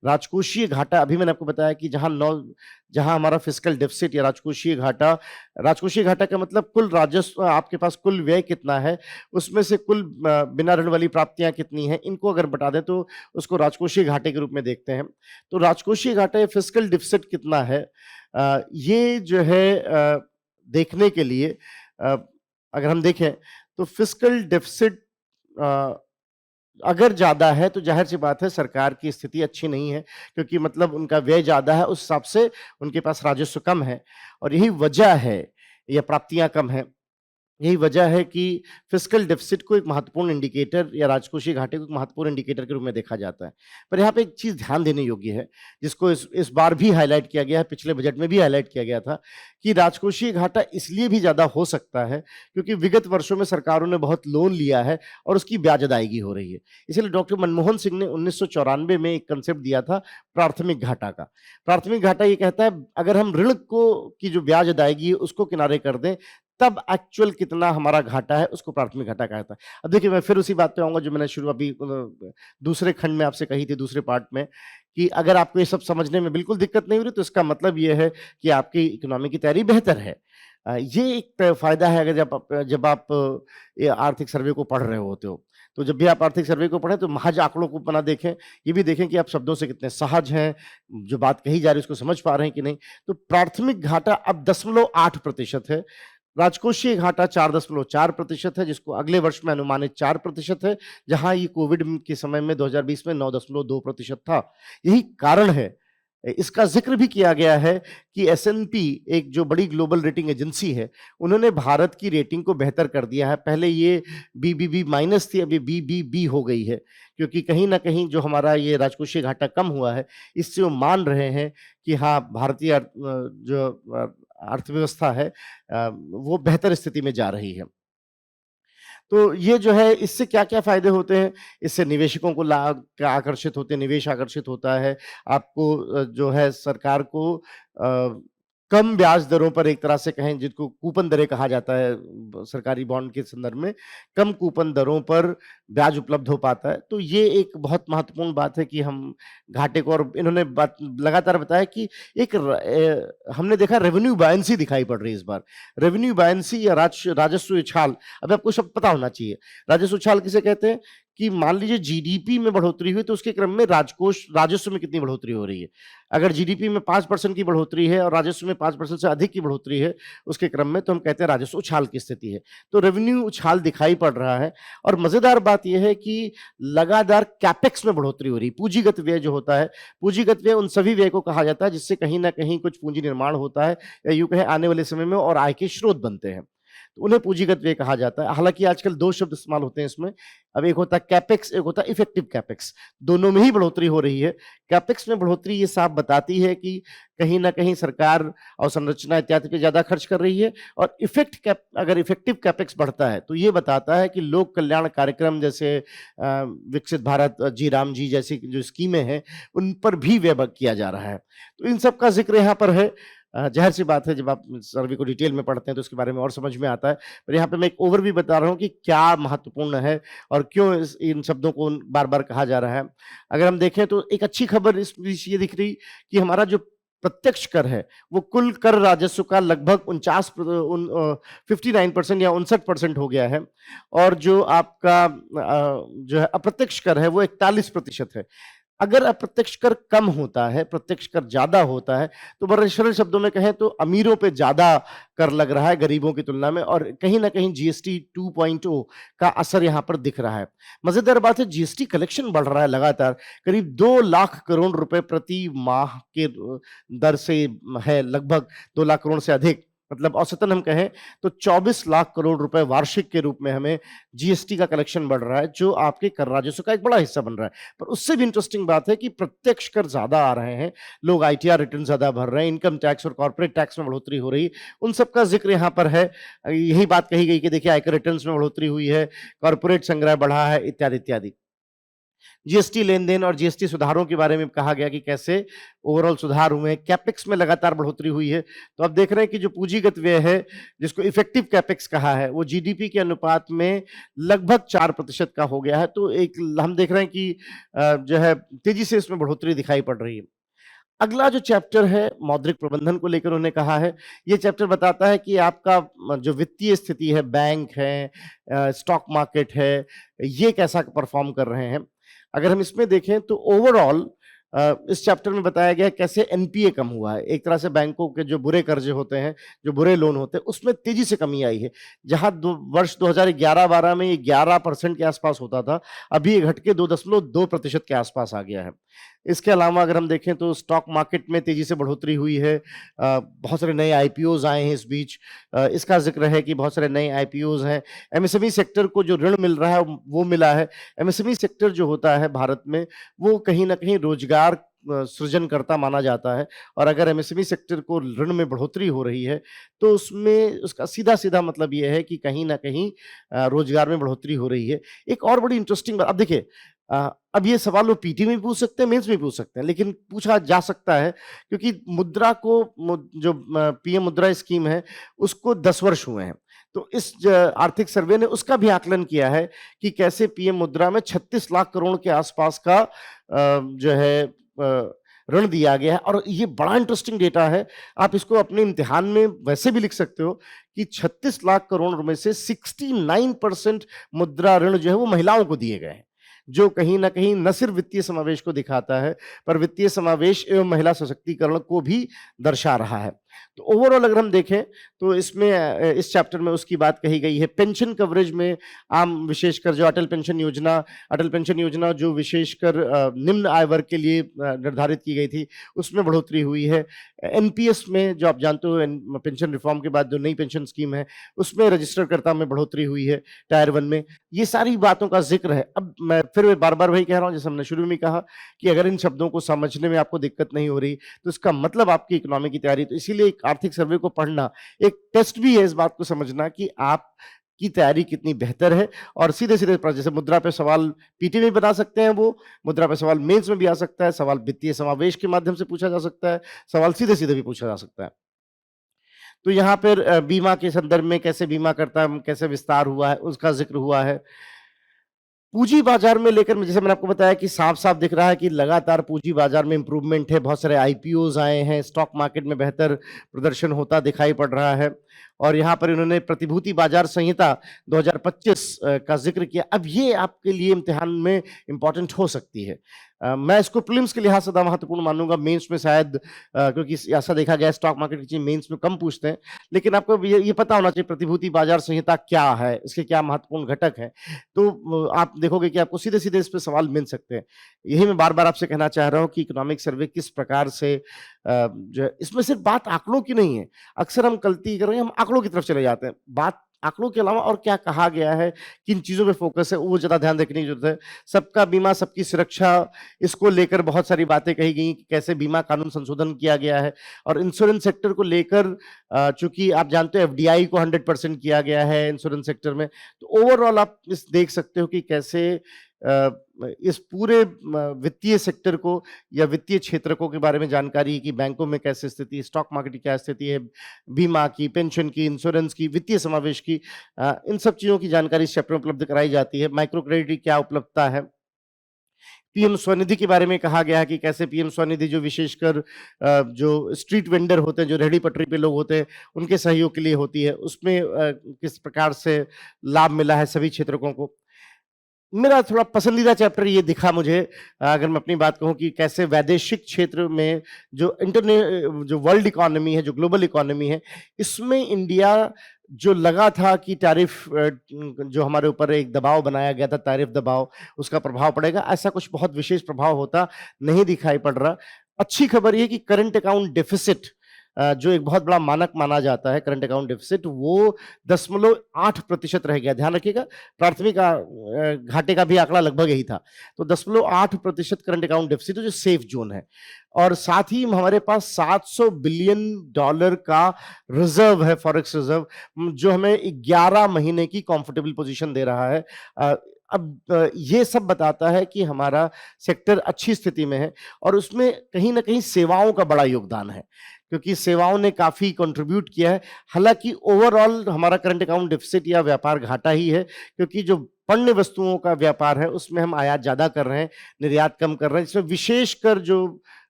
राजकोषीय घाटा, अभी मैंने आपको बताया कि जहां हमारा फिस्कल डेफिसिट या राजकोषीय घाटा का मतलब कुल राजस्व, आपके पास कुल व्यय कितना है, उसमें से कुल बिना ऋण वाली प्राप्तियां कितनी हैं, इनको अगर बता दें तो उसको राजकोषीय घाटे के रूप में देखते हैं। तो राजकोषीय घाटा या फिस्कल डेफिसिट कितना है, ये जो है देखने के लिए अ, अगर हम देखें तो फिस्कल डेफिसिट अ, अगर ज़्यादा है तो ज़ाहिर-सी बात है सरकार की स्थिति अच्छी नहीं है, क्योंकि मतलब उनका व्यय ज़्यादा है, उस हिसाब से उनके पास राजस्व कम है, और यही वजह है, या प्राप्तियाँ कम हैं। यही वजह है कि फिस्कल डेफिसिट को एक महत्वपूर्ण इंडिकेटर या राजकोषीय घाटे को एक महत्वपूर्ण इंडिकेटर के रूप में देखा जाता है। पर यहाँ पे एक चीज़ ध्यान देने योग्य है, जिसको इस बार भी हाइलाइट किया गया है, पिछले बजट में भी हाइलाइट किया गया था, कि राजकोषीय घाटा इसलिए भी ज़्यादा हो सकता है, क्योंकि विगत वर्षों में सरकारों ने बहुत लोन लिया है और उसकी ब्याज अदायगी हो रही है। इसलिए डॉक्टर मनमोहन सिंह ने 1994 में एक कांसेप्ट दिया था प्राथमिक घाटा का। प्राथमिक घाटा ये कहता है, अगर हम ऋण को की जो ब्याज अदायगी है उसको किनारे कर दें, तब एक्चुअल कितना हमारा घाटा है, उसको प्राथमिक घाटा कहा जाता है। अब देखिए, मैं फिर उसी बात पे आऊँगा जो मैंने शुरू अभी दूसरे खंड में आपसे कही थी, दूसरे पार्ट में, कि अगर आपको ये सब समझने में बिल्कुल दिक्कत नहीं हो रही, तो इसका मतलब ये है कि आपकी इकोनॉमी की तैयारी बेहतर है। ये एक फ़ायदा है, अगर जब आप ये आर्थिक सर्वे को पढ़ रहे होते हो। तो जब भी आप आर्थिक सर्वे को पढ़ें, तो महज़ आंकड़ों को ना देखें, ये भी देखें कि आप शब्दों से कितने सहज हैं, जो बात कही जा रही है उसको समझ पा रहे हैं कि नहीं। तो प्राथमिक घाटा अब 0.8% है, राजकोषीय घाटा 4.4% है, जिसको अगले वर्ष में अनुमानित 4% है, जहां ये कोविड के समय में 2020 में 9.2% था। यही कारण है, इसका जिक्र भी किया गया है कि एस&पी, एक जो बड़ी ग्लोबल रेटिंग एजेंसी है, उन्होंने भारत की रेटिंग को बेहतर कर दिया है। पहले ये बीबीबी माइनस थी, अब ये बीबीबी हो गई है, क्योंकि कहीं न कहीं जो हमारा ये राजकोषीय घाटा कम हुआ है, इससे वो मान रहे हैं कि हाँ, भारतीय जो अर्थव्यवस्था है वो बेहतर स्थिति में जा रही है। तो ये जो है, इससे क्या-क्या फ़ायदे होते हैं? इससे निवेशकों को लाभ क्या आकर्षित होते हैं, निवेश आकर्षित होता है। आपको जो है सरकार को कम ब्याज दरों पर एक तरह से कहें जिनको कूपन दरें कहा जाता है सरकारी बॉन्ड के संदर्भ में, कम कूपन दरों पर ब्याज उपलब्ध हो पाता है। तो ये एक बहुत महत्वपूर्ण बात है कि हम घाटे को और इन्होंने बात लगातार बताया कि हमने देखा रेवेन्यू बायंसी दिखाई पड़ रही है इस बार। रेवेन्यू बायंसी या राजस्व उछाल, अब आपको सब पता होना चाहिए। राजस्व उछाल किसे कहते हैं? कि मान लीजिए जीडीपी में बढ़ोतरी हुई तो उसके क्रम में राजस्व में कितनी बढ़ोतरी हो रही है। अगर जीडीपी में 5% की बढ़ोतरी है और राजस्व में 5% से अधिक की बढ़ोतरी है उसके क्रम में, तो हम कहते हैं राजस्व उछाल की स्थिति है। तो रेवेन्यू उछाल दिखाई पड़ रहा है और मजेदार बात यह है कि लगातार कैपेक्स में बढ़ोतरी हो रही है। पूंजीगत व्यय जो होता है, पूंजीगत व्यय उन सभी व्यय को कहा जाता है जिससे कहीं ना कहीं कुछ पूंजी निर्माण होता है या यूं कहें आने वाले समय में और आय के स्रोत बनते हैं, तो उन्हें पूंजीगत व्यय कहा जाता है। हालांकि आजकल दो शब्द इस्तेमाल होते हैं इसमें। अब एक होता है कैपेक्स, एक होता है इफेक्टिव कैपेक्स। दोनों में ही बढ़ोतरी हो रही है। कैपेक्स में बढ़ोतरी ये साफ बताती है कि कहीं ना कहीं सरकार अवसंरचना इत्यादि पे ज्यादा खर्च कर रही है, और अगर इफेक्टिव कैपेक्स बढ़ता है तो ये बताता है कि लोक कल्याण कार्यक्रम जैसे विकसित भारत जी राम जी जैसी जो स्कीमें हैं उन पर भी व्यय किया जा रहा है। तो इन सब का जिक्र यहाँ पर है। ज़ाहिर सी बात है जब आप सर्वे को डिटेल में पढ़ते हैं तो इसके बारे में और समझ में आता है। पर यहाँ पे मैं एक ओवरव्यू बता रहा हूँ कि क्या महत्वपूर्ण है और क्यों इन शब्दों को बार-बार कहा जा रहा है। अगर हम देखें तो एक अच्छी खबर इस बीच ये दिख रही कि हमारा जो प्रत्यक्ष कर है, वो कुल कर राजस्व का लगभग 59% या 59% हो गया है, और जो आपका जो है अप्रत्यक्ष कर है वो 41% है। अगर अप्रत्यक्ष कर कम होता है, प्रत्यक्ष कर ज़्यादा होता है, तो बड़े सरल शब्दों में कहें तो अमीरों पे ज़्यादा कर लग रहा है गरीबों की तुलना में, और कहीं न कहीं जीएसटी 2.0 का असर यहाँ पर दिख रहा है। मज़ेदार बात है, जीएसटी कलेक्शन बढ़ रहा है लगातार, करीब 2 लाख करोड़ रुपए प्रति माह के दर से है, लगभग 2 लाख करोड़ से अधिक। मतलब औसतन हम कहें तो 24 लाख करोड़ रुपए वार्षिक के रूप में हमें जीएसटी का कलेक्शन बढ़ रहा है, जो आपके कर राजस्व का एक बड़ा हिस्सा बन रहा है। पर उससे भी इंटरेस्टिंग बात है कि प्रत्यक्ष कर ज़्यादा आ रहे हैं, लोग आईटीआर रिटर्न ज़्यादा भर रहे हैं, इनकम टैक्स और कॉर्पोरेट टैक्स में बढ़ोतरी हो रही है, उन सब का ज़िक्र यहाँ पर है। यही बात कही गई कि देखिए आयकर रिटर्न्स में बढ़ोतरी हुई है, कॉर्पोरेट संग्रह बढ़ा है, इत्यादि, इत्यादि। जीएसटी लेन-देन और जीएसटी सुधारों के बारे में कहा गया कि कैसे ओवरऑल सुधार हुए हैं, कैपेक्स में लगातार बढ़ोतरी हुई है। तो आप देख रहे हैं कि जो पूंजीगत व्यय है, जिसको इफेक्टिव कैपेक्स कहा है, वो जीडीपी के अनुपात में लगभग 4% का हो गया है। तो एक हम देख रहे हैं कि जो है तेजी से इसमें बढ़ोतरी दिखाई पड़ रही है। अगला जो चैप्टर है मौद्रिक प्रबंधन को लेकर उन्होंने कहा है, ये चैप्टर बताता है कि आपका जो वित्तीय स्थिति है, बैंक है, स्टॉक मार्केट है, ये कैसा परफॉर्म कर रहे हैं। अगर हम इसमें देखें तो ओवरऑल इस चैप्टर में बताया गया है कैसे एनपीए कम हुआ है। एक तरह से बैंकों के जो बुरे कर्जे होते हैं, जो बुरे लोन होते हैं, उसमें तेजी से कमी आई है। जहां वर्ष 2011-12 में ये 11% के आसपास होता था, अभी ये घट के 2.2% के आसपास आ गया है। इसके अलावा अगर हम देखें तो स्टॉक मार्केट में तेजी से बढ़ोतरी हुई है। बहुत सारे नए आईपीओज आए हैं इस बीच। इसका जिक्र है कि बहुत सारे नए आईपीओज हैं। एमएसएमई सेक्टर को जो ऋण मिल रहा है वो मिला है। एमएसएमई सेक्टर जो होता है भारत में, वो कहीं न कहीं रोजगार सृजनकर्ता माना जाता है, और अगर एमएसएमई सेक्टर को ऋण में बढ़ोतरी हो रही है, तो उसमें उसका सीधा-सीधा मतलब ये है कि कहीं न कहीं रोजगार में बढ़ोतरी हो रही है। एक और बड़ी इंटरेस्टिंग बात, अब देखिए अब ये सवाल वो पीटी में भी पूछ सकते हैं, मेंस में भी पूछ सकते हैं, लेकिन पूछा जा सकता है क्योंकि मुद्रा को जो पीएम मुद्रा स्कीम है, उसको 10 वर्ष हुए हैं। तो इस आर्थिक सर्वे ने उसका भी आकलन किया है कि कैसे पीएम मुद्रा में 36 लाख करोड़ के आसपास का जो है ऋण दिया गया है, और ये बड़ा इंटरेस्टिंग डेटा है। आप इसको अपने इम्तिहान में वैसे भी लिख सकते हो कि 36 लाख करोड़ रुपए से 69% मुद्रा ऋण जो है वो महिलाओं को दिए गए हैं, जो कहीं न कहीं न सिर्फ वित्तीय समावेश को दिखाता है, पर वित्तीय समावेश एवं महिला सशक्तिकरण को भी दर्शा रहा है। तो ओवरऑल अगर हम देखें तो इसमें इस चैप्टर में उसकी बात कही गई है। पेंशन कवरेज में आम विशेषकर जो अटल पेंशन योजना जो विशेषकर निम्न आय वर्ग के लिए निर्धारित की गई थी, उसमें बढ़ोतरी हुई है। एनपीएस में जो आप जानते हो पेंशन रिफॉर्म के बाद जो नई पेंशन स्कीम है, उसमें रजिस्टरकर्ता में बढ़ोतरी हुई है, टायर 1 में। ये सारी बातों का ज़िक्र है। अब मैं फिर बार-बार वही कह रहा हूँ जैसे हमने शुरू में कहा कि अगर इन शब्दों को समझने में आपको दिक्कत नहीं हो रही, तो इसका मतलब आपकी इकोनॉमी की तैयारी, तो इसीलिए एक आर्थिक सर्वे को पढ़ना एक टेस्ट भी है इस बात को समझना कि आप की तैयारी कितनी बेहतर है। और सीधे-सीधे जैसे मुद्रा पे सवाल पीटी में भी बना सकते हैं, वो मुद्रा पे सवाल मेंस में भी आ सकता है, सवाल वित्तीय समावेश के माध्यम से पूछा जा सकता है, सवाल सीधे-सीधे भी पूछा जा सकता है। तो यहाँ पर बीमा के संदर्भ में कैसे बीमाकर्ता कैसे विस्तार हुआ है, उसका ज़िक्र हुआ है। पूँजी बाज़ार में लेकर जैसे मैंने आपको बताया कि साफ-साफ दिख रहा है कि लगातार पूँजी बाज़ार में इम्प्रूवमेंट है, बहुत सारे आईपीओज़ आए हैं, स्टॉक मार्केट में बेहतर प्रदर्शन होता दिखाई पड़ रहा है और यहाँ पर इन्होंने प्रतिभूति बाज़ार संहिता 2025 का ज़िक्र किया। अब ये आपके लिए इम्तिहान में इम्पोर्टेंट हो सकती है। मैं इसको प्रीलिम्स के लिहाज से ज़्यादा महत्वपूर्ण मानूँगा, मेंस में शायद क्योंकि ऐसा देखा गया है स्टॉक मार्केट की चीज़ मेंस में कम पूछते हैं, लेकिन आपको ये पता होना चाहिए प्रतिभूति बाज़ार संहिता क्या है, इसके क्या महत्वपूर्ण घटक हैं। तो आप देखोगे कि आपको सीधे-सीधे इस पे सवाल मिल सकते हैं। यही मैं बार-बार आपसे कहना चाह रहा हूँ कि इकोनॉमिक सर्वे किस प्रकार से जो है इसमें सिर्फ़ बात आँकड़ों की नहीं है। अक्सर हम गलती कर रहे हैं, हम आँकड़ों की तरफ चले जाते हैं। बात आँकड़ों के अलावा और क्या कहा गया है, किन चीज़ों पे फ़ोकस है, वो ज़्यादा ध्यान रखने की ज़रूरत है। सबका बीमा, सबकी सुरक्षा, इसको लेकर बहुत सारी बातें कही गई कि कैसे बीमा कानून संशोधन किया गया है और इंश्योरेंस सेक्टर को लेकर चूँकि आप जानते हो एफडीआई को 100% किया गया है इंश्योरेंस सेक्टर में। तो ओवरऑल आप इस देख सकते हो कि कैसे इस पूरे वित्तीय सेक्टर को या वित्तीय क्षेत्रकों के बारे में जानकारी कि बैंकों में कैसे स्थिति है, स्टॉक मार्केट की क्या स्थिति है, बीमा की, पेंशन की, इंश्योरेंस की, वित्तीय समावेश की, इन सब चीज़ों की जानकारी इस चैप्टर में उपलब्ध कराई जाती है। माइक्रो क्रेडिट की क्या उपलब्धता है, पीएम स्वनिधि के बारे में कहा गया है कि कैसे पीएम स्वनिधि जो विशेषकर जो स्ट्रीट वेंडर होते हैं, जो रेहड़ी पटरी पे लोग होते हैं, उनके सहयोग के लिए होती है। उसमें किस प्रकार से लाभ मिला है सभी क्षेत्रकों को। मेरा थोड़ा पसंदीदा चैप्टर ये दिखा मुझे, अगर मैं अपनी बात कहूँ कि कैसे वैदेशिक क्षेत्र में जो वर्ल्ड इकोनॉमी है, जो ग्लोबल इकोनॉमी है, इसमें इंडिया जो लगा था कि टैरिफ जो हमारे ऊपर एक दबाव बनाया गया था, टैरिफ दबाव, उसका प्रभाव पड़ेगा, ऐसा कुछ बहुत विशेष प्रभाव होता नहीं दिखाई पड़ रहा। अच्छी खबर ये कि करंट अकाउंट डेफिसिट जो एक बहुत बड़ा मानक माना जाता है करंट अकाउंट डेफिसिट, वो 0.8% रह गया। ध्यान रखिएगा, प्राथमिक घाटे का भी आंकड़ा लगभग यही था। तो 0.8% करंट अकाउंट डेफिसिट जो सेफ जोन है और साथ ही हमारे पास $700 बिलियन का रिजर्व है, फॉरेक्स रिजर्व, जो हमें 11 महीने की कंफर्टेबल पोजीशन दे रहा है। अब ये सब बताता है कि हमारा सेक्टर अच्छी स्थिति में है और उसमें कहीं न कहीं सेवाओं का बड़ा योगदान है, क्योंकि सेवाओं ने काफ़ी कंट्रीब्यूट किया है। हालाँकि ओवरऑल हमारा करंट अकाउंट डेफिसिट या व्यापार घाटा ही है, क्योंकि जो पण्य वस्तुओं का व्यापार है, उसमें हम आयात ज़्यादा कर रहे हैं, निर्यात कम कर रहे हैं। इसमें विशेषकर जो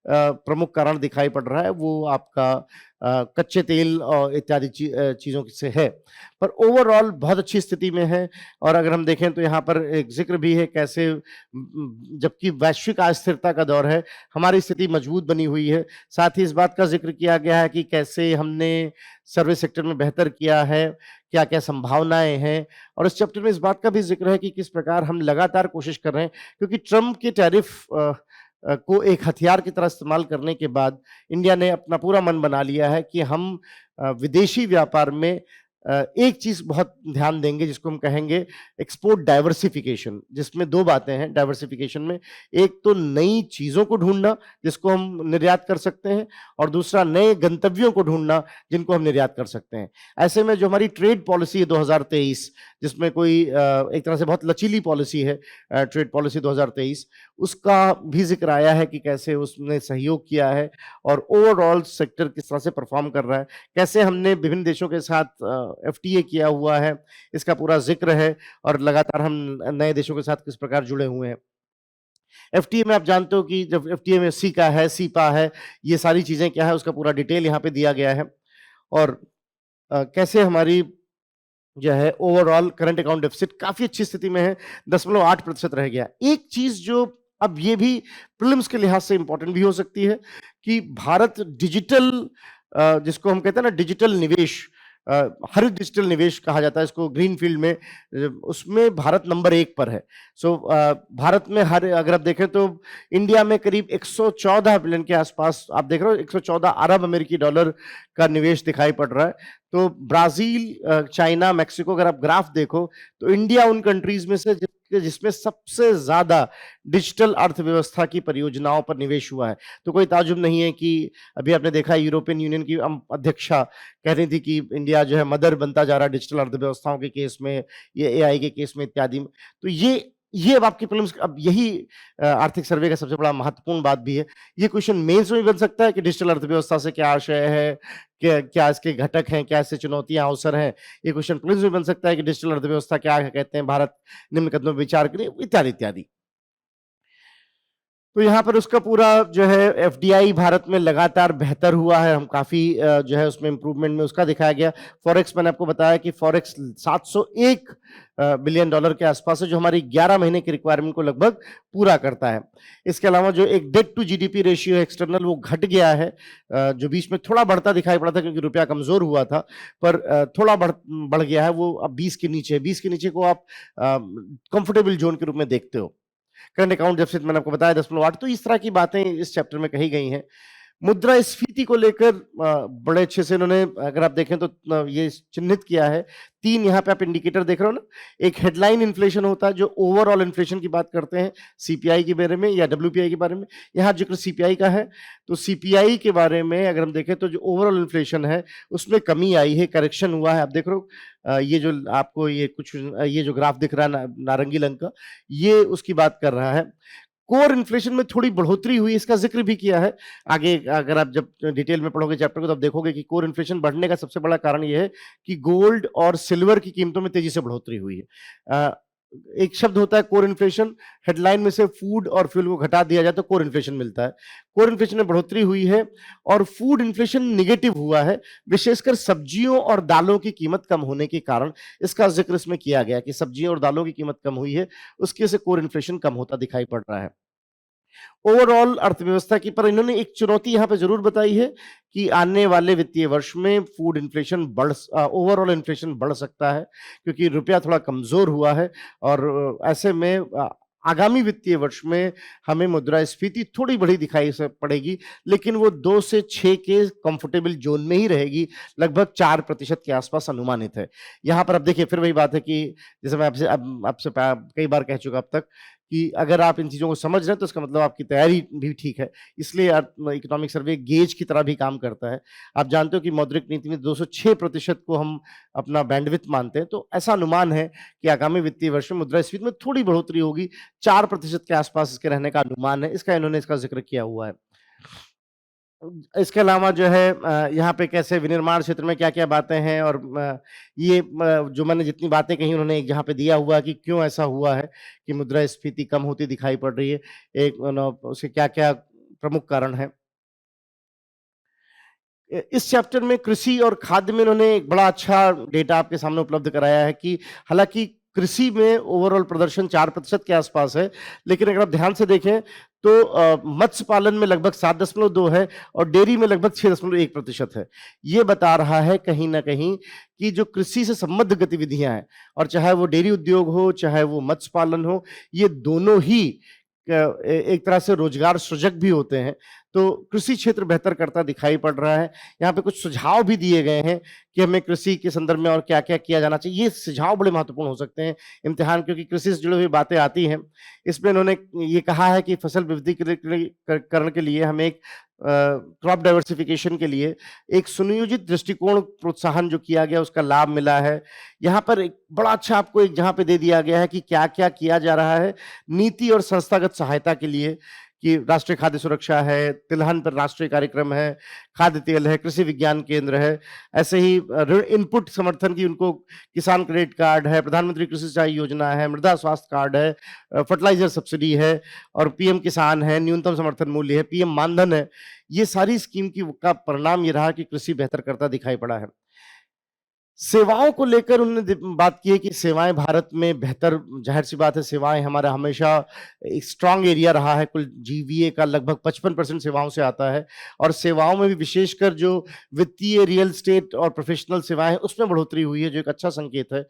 प्रमुख कारण दिखाई पड़ रहा है, वो आपका कच्चे तेल और इत्यादि चीज़ों से है। पर ओवरऑल बहुत अच्छी स्थिति में है और अगर हम देखें तो यहाँ पर एक ज़िक्र भी है कैसे जबकि वैश्विक अस्थिरता का दौर है, हमारी स्थिति मजबूत बनी हुई है। साथ ही इस बात का ज़िक्र किया गया है कि कैसे हमने सर्विस सेक्टर में बेहतर किया है, क्या-क्या संभावनाएँ हैं और इस चैप्टर में इस बात का भी ज़िक्र है कि किस प्रकार हम लगातार कोशिश कर रहे हैं, क्योंकि ट्रम्प के टैरिफ को एक हथियार की तरह इस्तेमाल करने के बाद इंडिया ने अपना पूरा मन बना लिया है कि हम विदेशी व्यापार में एक चीज़ बहुत ध्यान देंगे जिसको हम कहेंगे एक्सपोर्ट डाइवर्सिफिकेशन, जिसमें 2 बातें हैं डाइवर्सिफिकेशन में। एक तो नई चीज़ों को ढूँढना जिसको हम निर्यात कर सकते हैं और दूसरा नए गंतव्यों को ढूँढना जिनको हम निर्यात कर सकते हैं। ऐसे में जो हमारी ट्रेड पॉलिसी है 2023, जिसमें कोई एक तरह से बहुत लचीली पॉलिसी है, ट्रेड पॉलिसी 2023, उसका भी ज़िक्र आया है कि कैसे उसने सहयोग किया है और ओवरऑल सेक्टर किस तरह से परफ़ॉर्म कर रहा है। कैसे हमने विभिन्न देशों के साथ एफटीए किया हुआ है, इसका पूरा ज़िक्र है और लगातार हम नए देशों के साथ किस प्रकार जुड़े हुए हैं। एफटीए में आप जानते हो कि जब एफटीए में सीका है, सीपा है, ये सारी चीज़ें क्या है, उसका पूरा डिटेल यहाँ पे दिया गया है और कैसे हमारी जो है ओवरऑल करंट अकाउंट डेफिसिट काफ़ी अच्छी स्थिति में है, 0.8% रह गया। एक चीज़ जो अब ये भी प्रीलिम्स के लिहाज से इम्पोर्टेंट भी हो सकती है कि भारत डिजिटल जिसको हम कहते हैं ना डिजिटल निवेश, हरित डिजिटल निवेश कहा जाता है इसको ग्रीन फील्ड में, उसमें भारत नंबर 1 पर है। भारत में अगर आप देखें तो इंडिया में करीब 114 बिलियन के आसपास आप देख रहे हो, 114 अरब अमेरिकी डॉलर का निवेश दिखाई पड़ रहा है। तो ब्राज़ील, चाइना, मेक्सिको अगर आप ग्राफ देखो तो इंडिया उन कंट्रीज़ में से जिसमें सबसे ज़्यादा डिजिटल अर्थव्यवस्था की परियोजनाओं पर निवेश हुआ है। तो कोई ताज्जुब नहीं है कि अभी आपने देखा यूरोपियन यूनियन की अध्यक्षा कह रही थी कि इंडिया जो है मदर बनता जा रहा है डिजिटल अर्थव्यवस्थाओं के केस में, ये एआई के केस में इत्यादि में। तो ये ये अब आपकी प्रीलिम्स अब यही आर्थिक सर्वे का सबसे बड़ा महत्वपूर्ण बात भी है। ये क्वेश्चन मेंस में भी बन सकता है कि डिजिटल अर्थव्यवस्था से क्या आशय है? क्या क्या इसके घटक हैं? क्या इससे चुनौतियाँ, अवसर हैं? ये क्वेश्चन प्रीलिम्स में बन सकता है कि डिजिटल अर्थव्यवस्था क्या कहते हैं? भारत निम्न कदमों पे विचार करे, इत्यादि, इत्यादि। तो यहाँ पर उसका पूरा जो है एफडीआई भारत में लगातार बेहतर हुआ है, हम काफ़ी जो है उसमें इम्प्रूवमेंट में उसका दिखाया गया। फॉरेक्स मैंने आपको बताया कि फॉरेक्स 701 बिलियन डॉलर के आसपास है, जो हमारी 11 महीने की रिक्वायरमेंट को लगभग पूरा करता है। इसके अलावा जो एक डेट टू जीडीपी रेशियो है एक्सटर्नल, वो घट गया है, जो बीच में थोड़ा बढ़ता दिखाई पड़ा था क्योंकि रुपया कमज़ोर हुआ था, पर थोड़ा बढ़ गया है, वो अब 20 के नीचे है। 20 के नीचे को आप कंफर्टेबल ज़ोन के रूप में देखते हो। करंट अकाउंट डेफिसिट मैंने आपको बताया 10.8, तो इस तरह की बातें इस चैप्टर में कही गई हैं। मुद्रास्फीति को लेकर बड़े अच्छे से इन्होंने, अगर आप देखें तो ये चिन्हित किया है। 3 यहाँ पे आप इंडिकेटर देख रहे हो ना, एक हेडलाइन इन्फ्लेशन होता है जो ओवरऑल इन्फ्लेशन की बात करते हैं, सीपीआई के बारे में या डब्ल्यूपीआई के बारे में। यहाँ जिक्र सीपीआई का है, तो सीपीआई के बारे में अगर हम देखें तो जो ओवरऑल इन्फ्लेशन है उसमें कमी आई है, करेक्शन हुआ है। आप देख रहे हो ये जो आपको ये कुछ ये जो ग्राफ दिख रहा है नारंगी रंग का, ये उसकी बात कर रहा है। कोर इन्फ्लेशन में थोड़ी बढ़ोतरी हुई, इसका जिक्र भी किया है। आगे अगर आप जब डिटेल में पढ़ोगे चैप्टर को, तो आप देखोगे कि कोर इन्फ्लेशन बढ़ने का सबसे बड़ा कारण ये है कि गोल्ड और सिल्वर की कीमतों में तेजी से बढ़ोतरी हुई है। एक शब्द होता है कोर इन्फ्लेशन, हेडलाइन में से फूड और फ्यूल को घटा दिया जाए तो कोर इन्फ्लेशन मिलता है। कोर इन्फ्लेशन में बढ़ोतरी हुई है और फूड इन्फ्लेशन निगेटिव हुआ है, विशेषकर सब्जियों और दालों की कीमत कम होने के कारण। इसका जिक्र इसमें किया गया कि सब्जियों और दालों की कीमत कम हुई है, उसकी वजह से कोर इन्फ्लेशन कम होता दिखाई पड़ रहा है। ओवरऑल अर्थव्यवस्था की, पर इन्होंने एक चुनौती यहाँ पे ज़रूर बताई है कि आने वाले वित्तीय वर्ष में फूड इन्फ्लेशन ओवरऑल इन्फ्लेशन बढ़ सकता है, क्योंकि रुपया थोड़ा कमज़ोर हुआ है और ऐसे में आगामी वित्तीय वर्ष में हमें मुद्रास्फीति थोड़ी बढ़ी दिखाई से पड़ेगी, लेकिन वो 2 से 6 के कंफर्टेबल ज़ोन में ही रहेगी, लगभग 4% के आसपास अनुमानित है। यहाँ पर अब देखिए फिर वही बात है कि जैसे मैं आपसे कई बार कह चुका अब तक कि अगर आप इन चीज़ों को समझ रहे हैं तो इसका मतलब आपकी तैयारी भी ठीक है। इसलिए इकोनॉमिक सर्वे गेज की तरह भी काम करता है। आप जानते हो कि मौद्रिक नीति में 206% को हम अपना बैंडविड्थ मानते हैं, तो ऐसा अनुमान है कि आगामी वित्तीय वर्ष में मुद्रास्फीति में थोड़ी बढ़ोतरी होगी, 4% के आसपास इसके रहने का अनुमान है। इन्होंने इसका ज़िक्र किया हुआ है। इसके अलावा जो है यहाँ पे कैसे विनिर्माण क्षेत्र में क्या-क्या बातें हैं और ये जो मैंने जितनी बातें कही उन्होंने एक जहाँ पे दिया हुआ है कि क्यों ऐसा हुआ है कि मुद्रास्फीति कम होती दिखाई पड़ रही है। एक उसके क्या-क्या प्रमुख कारण हैं। इस चैप्टर में कृषि और खाद्य में इन्होंने एक बड़ा अच्छा डेटा आपके सामने उपलब्ध कराया है कि हालाँकि कृषि में ओवरऑल प्रदर्शन 4% के आसपास है, लेकिन अगर आप ध्यान से देखें तो मत्स्य पालन में लगभग 7.2 है और डेयरी में लगभग 6.1% है। ये बता रहा है कहीं न कहीं कि जो कृषि से संबद्ध गतिविधियाँ हैं, और चाहे वो डेयरी उद्योग हो, चाहे वो मत्स्य पालन हो, ये दोनों ही एक तरह से रोजगार सृजक भी होते हैं। तो कृषि क्षेत्र बेहतर करता दिखाई पड़ रहा है। यहाँ पे कुछ सुझाव भी दिए गए हैं कि हमें कृषि के संदर्भ में और क्या-क्या किया जाना चाहिए। ये सुझाव बड़े महत्वपूर्ण हो सकते हैं इम्तिहान, क्योंकि कृषि से जुड़ी हुई बातें आती हैं। इसमें इन्होंने ये कहा है कि फसल विविधीकरण के लिए हमें एक क्रॉप डाइवर्सिफिकेशन के लिए एक सुनियोजित दृष्टिकोण प्रोत्साहन जो किया गया उसका लाभ मिला है। यहाँ पर एक बड़ा अच्छा आपको एक जहाँ पे दे दिया गया है कि क्या-क्या किया जा रहा है नीति और संस्थागत सहायता के लिए, कि राष्ट्रीय खाद्य सुरक्षा है, तिलहन पर राष्ट्रीय कार्यक्रम है, खाद्य तेल है, कृषि विज्ञान केंद्र है, ऐसे ही ऋण इनपुट समर्थन की उनको किसान क्रेडिट कार्ड है, प्रधानमंत्री कृषि सिंचाई योजना है, मृदा स्वास्थ्य कार्ड है, फर्टिलाइजर सब्सिडी है और पीएम किसान है, न्यूनतम समर्थन मूल्य है, पीएम मानधन है। ये सारी स्कीम का परिणाम ये रहा कि कृषि बेहतर करता दिखाई पड़ा है। सेवाओं को लेकर उन्होंने बात की है कि सेवाएं भारत में बेहतर, जाहिर सी बात है सेवाएं हमारा हमेशा एक स्ट्रांग एरिया रहा है। कुल जीवीए का लगभग 55% सेवाओं से आता है और सेवाओं में भी विशेषकर जो वित्तीय, रियल स्टेट और प्रोफेशनल सेवाएं उसमें बढ़ोतरी हुई है, जो एक अच्छा संकेत है।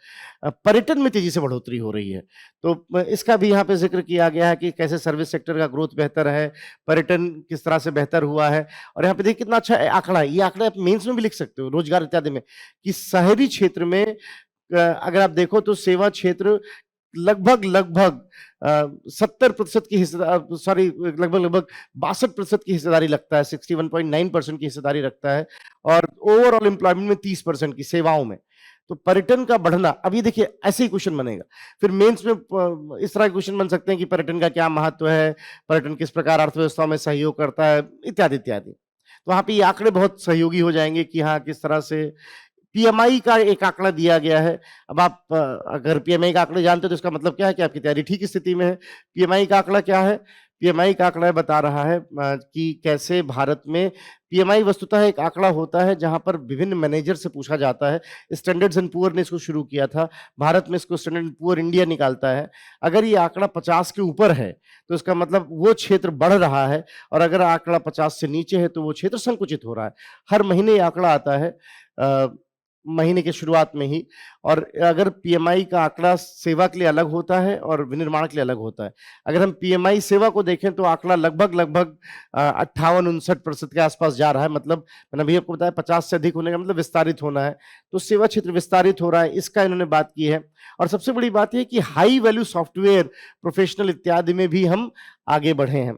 पर्यटन में तेजी से बढ़ोतरी हो रही है, तो इसका भी यहाँ पे जिक्र किया गया है कि कैसे सर्विस सेक्टर का ग्रोथ बेहतर है, पर्यटन किस तरह से बेहतर हुआ है। और यहाँ पे देखिए कितना अच्छा आंकड़ा है, ये आंकड़ा आप मेंस में भी लिख सकते हो रोजगार इत्यादि में, कि शहरी क्षेत्र में अगर आप देखो तो सेवा क्षेत्र लगभग 70% की हिस्सेदारी, सॉरी लगभग 62% की हिस्सेदारी लगता है, 61.9% की हिस्सेदारी रखता है और ओवरऑल एम्प्लॉयमेंट में 30% की सेवाओं में। तो पर्यटन का बढ़ना, अब ये देखिए ऐसे ही क्वेश्चन बनेगा। फिर मेंस में इस तरह के क्वेश्चन बन सकते हैं कि पर्यटन का क्या महत्व है, पर्यटन किस प्रकार अर्थव्यवस्था में सहयोग करता है, इत्यादि इत्यादि। तो वहां पे ये आंकड़े बहुत सहयोगी हो जाएंगे कि हाँ किस तरह से पीएमआई का एक आंकड़ा दिया गया है। अब आप अगर पीएमआई का आंकड़े जानते हो तो इसका मतलब क्या है कि आपकी तैयारी ठीक स्थिति में है। पीएमआई का आंकड़ा क्या है? पीएमआई का आंकड़ा बता रहा है कि कैसे भारत में पीएमआई वस्तुतः एक आंकड़ा होता है जहां पर विभिन्न मैनेजर से पूछा जाता है। स्टैंडर्ड्स एंड पुअर ने इसको शुरू किया था। भारत में इसको स्टैंडर्ड एंड पुअर इंडिया निकालता है। अगर ये आंकड़ा 50 के ऊपर है तो इसका मतलब वो क्षेत्र बढ़ रहा है, और अगर आंकड़ा 50 से नीचे है तो वो क्षेत्र संकुचित हो रहा है। हर महीने ये आंकड़ा आता है, महीने के शुरुआत में ही। और अगर पीएमआई का आंकड़ा सेवा के लिए अलग होता है और विनिर्माण के लिए अलग होता है। अगर हम पीएमआई सेवा को देखें तो आंकड़ा लगभग लगभग 58-59% के आसपास जा रहा है। मतलब मैंने अभी आपको बताया 50 से अधिक होने का मतलब विस्तारित होना है। तो सेवा क्षेत्र विस्तारित हो रहा है, इसका इन्होंने बात की है। और सबसे बड़ी बात यह कि हाई वैल्यू सॉफ्टवेयर, प्रोफेशनल इत्यादि में भी हम आगे बढ़े हैं।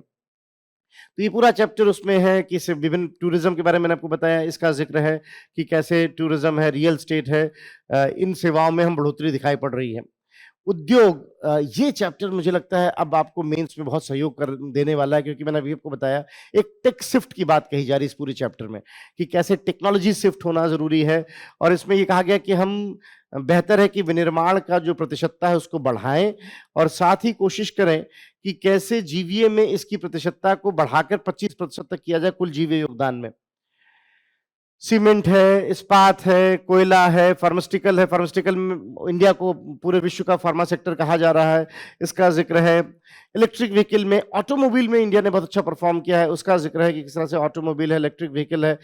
तो ये पूरा चैप्टर उसमें है कि सिर्फ विभिन्न टूरिज्म के बारे में मैंने आपको बताया, इसका जिक्र है कि कैसे टूरिज्म है, रियल स्टेट है, इन सेवाओं में हम बढ़ोतरी दिखाई पड़ रही है। उद्योग, ये चैप्टर मुझे लगता है अब आपको मेंस में बहुत सहयोग कर देने वाला है, क्योंकि मैंने अभी आपको बताया एक टेक शिफ्ट की बात कही जा रही है इस पूरे चैप्टर में कि कैसे टेक्नोलॉजी शिफ्ट होना जरूरी है। और इसमें ये कहा गया कि हम बेहतर है कि विनिर्माण का जो प्रतिशतता है उसको बढ़ाएं, और साथ ही कोशिश करें कि कैसे जीवीए में इसकी प्रतिशतता को बढ़ाकर 25% तक किया जाए कुल जीवीए योगदान में। सीमेंट है, इस्पात है, कोयला है, फार्मास्यूटिकल है। फार्मास्यूटिकल में इंडिया को पूरे विश्व का फार्मा सेक्टर कहा जा रहा है, इसका जिक्र है। इलेक्ट्रिक व्हीकल में, ऑटोमोबाइल में इंडिया ने बहुत अच्छा परफॉर्म किया है, उसका जिक्र है कि किस तरह से ऑटोमोबाइल है, इलेक्ट्रिक व्हीकल है,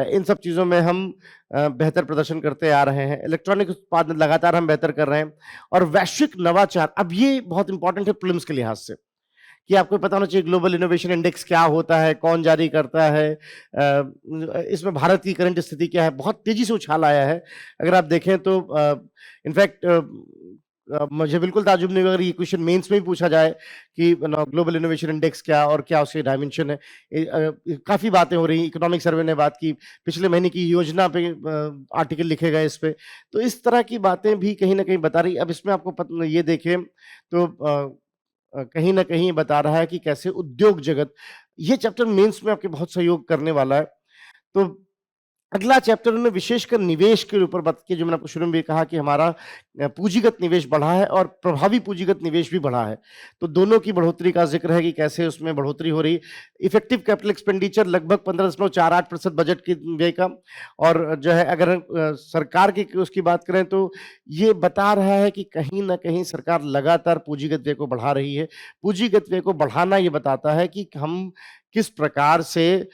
इन सब चीज़ों में हम बेहतर प्रदर्शन करते आ रहे हैं। इलेक्ट्रॉनिक उत्पादन लगातार हम बेहतर कर रहे हैं। और वैश्विक नवाचार, अब ये बहुत इंपॉर्टेंट है प्रीलिम्स के लिहाज से कि आपको पता होना चाहिए ग्लोबल इनोवेशन इंडेक्स क्या होता है, कौन जारी करता है, इसमें भारत की करंट स्थिति क्या है। बहुत तेजी से उछाल आया है। अगर आप देखें तो इनफैक्ट मुझे बिल्कुल ताज्जुब नहीं होगा अगर ये क्वेश्चन मेंस में भी पूछा जाए कि ग्लोबल इनोवेशन इंडेक्स क्या और क्या उसके डायमेंशन है। काफी बातें हो रही, इकोनॉमिक सर्वे ने बात की, पिछले महीने की योजना पे आर्टिकल लिखे गए इस पे। तो इस तरह की बातें भी कहीं ना कहीं बता रही। अब इसमें आपको ये देखें तो कहीं न कहीं बता रहा है कि कैसे उद्योग जगत, ये चैप्टर मेंस में आपके बहुत सहयोग करने वाला है। तो अगला चैप्टर उन्होंने विशेषकर निवेश के ऊपर बात की, जो मैंने आपको शुरू में भी कहा कि हमारा पूंजीगत निवेश बढ़ा है और प्रभावी पूंजीगत निवेश भी बढ़ा है। तो दोनों की बढ़ोतरी का जिक्र है कि कैसे उसमें बढ़ोतरी हो रही। इफेक्टिव कैपिटल एक्सपेंडिचर लगभग 15.48% बजट के व्यय का। और जो है अगर सरकार की उसकी बात करें तो ये बता रहा है कि कहीं न कहीं सरकार लगातार पूंजीगत व्यय को बढ़ा रही है। पूंजीगत व्यय को बढ़ाना ये बताता है कि हम किस प्रकार से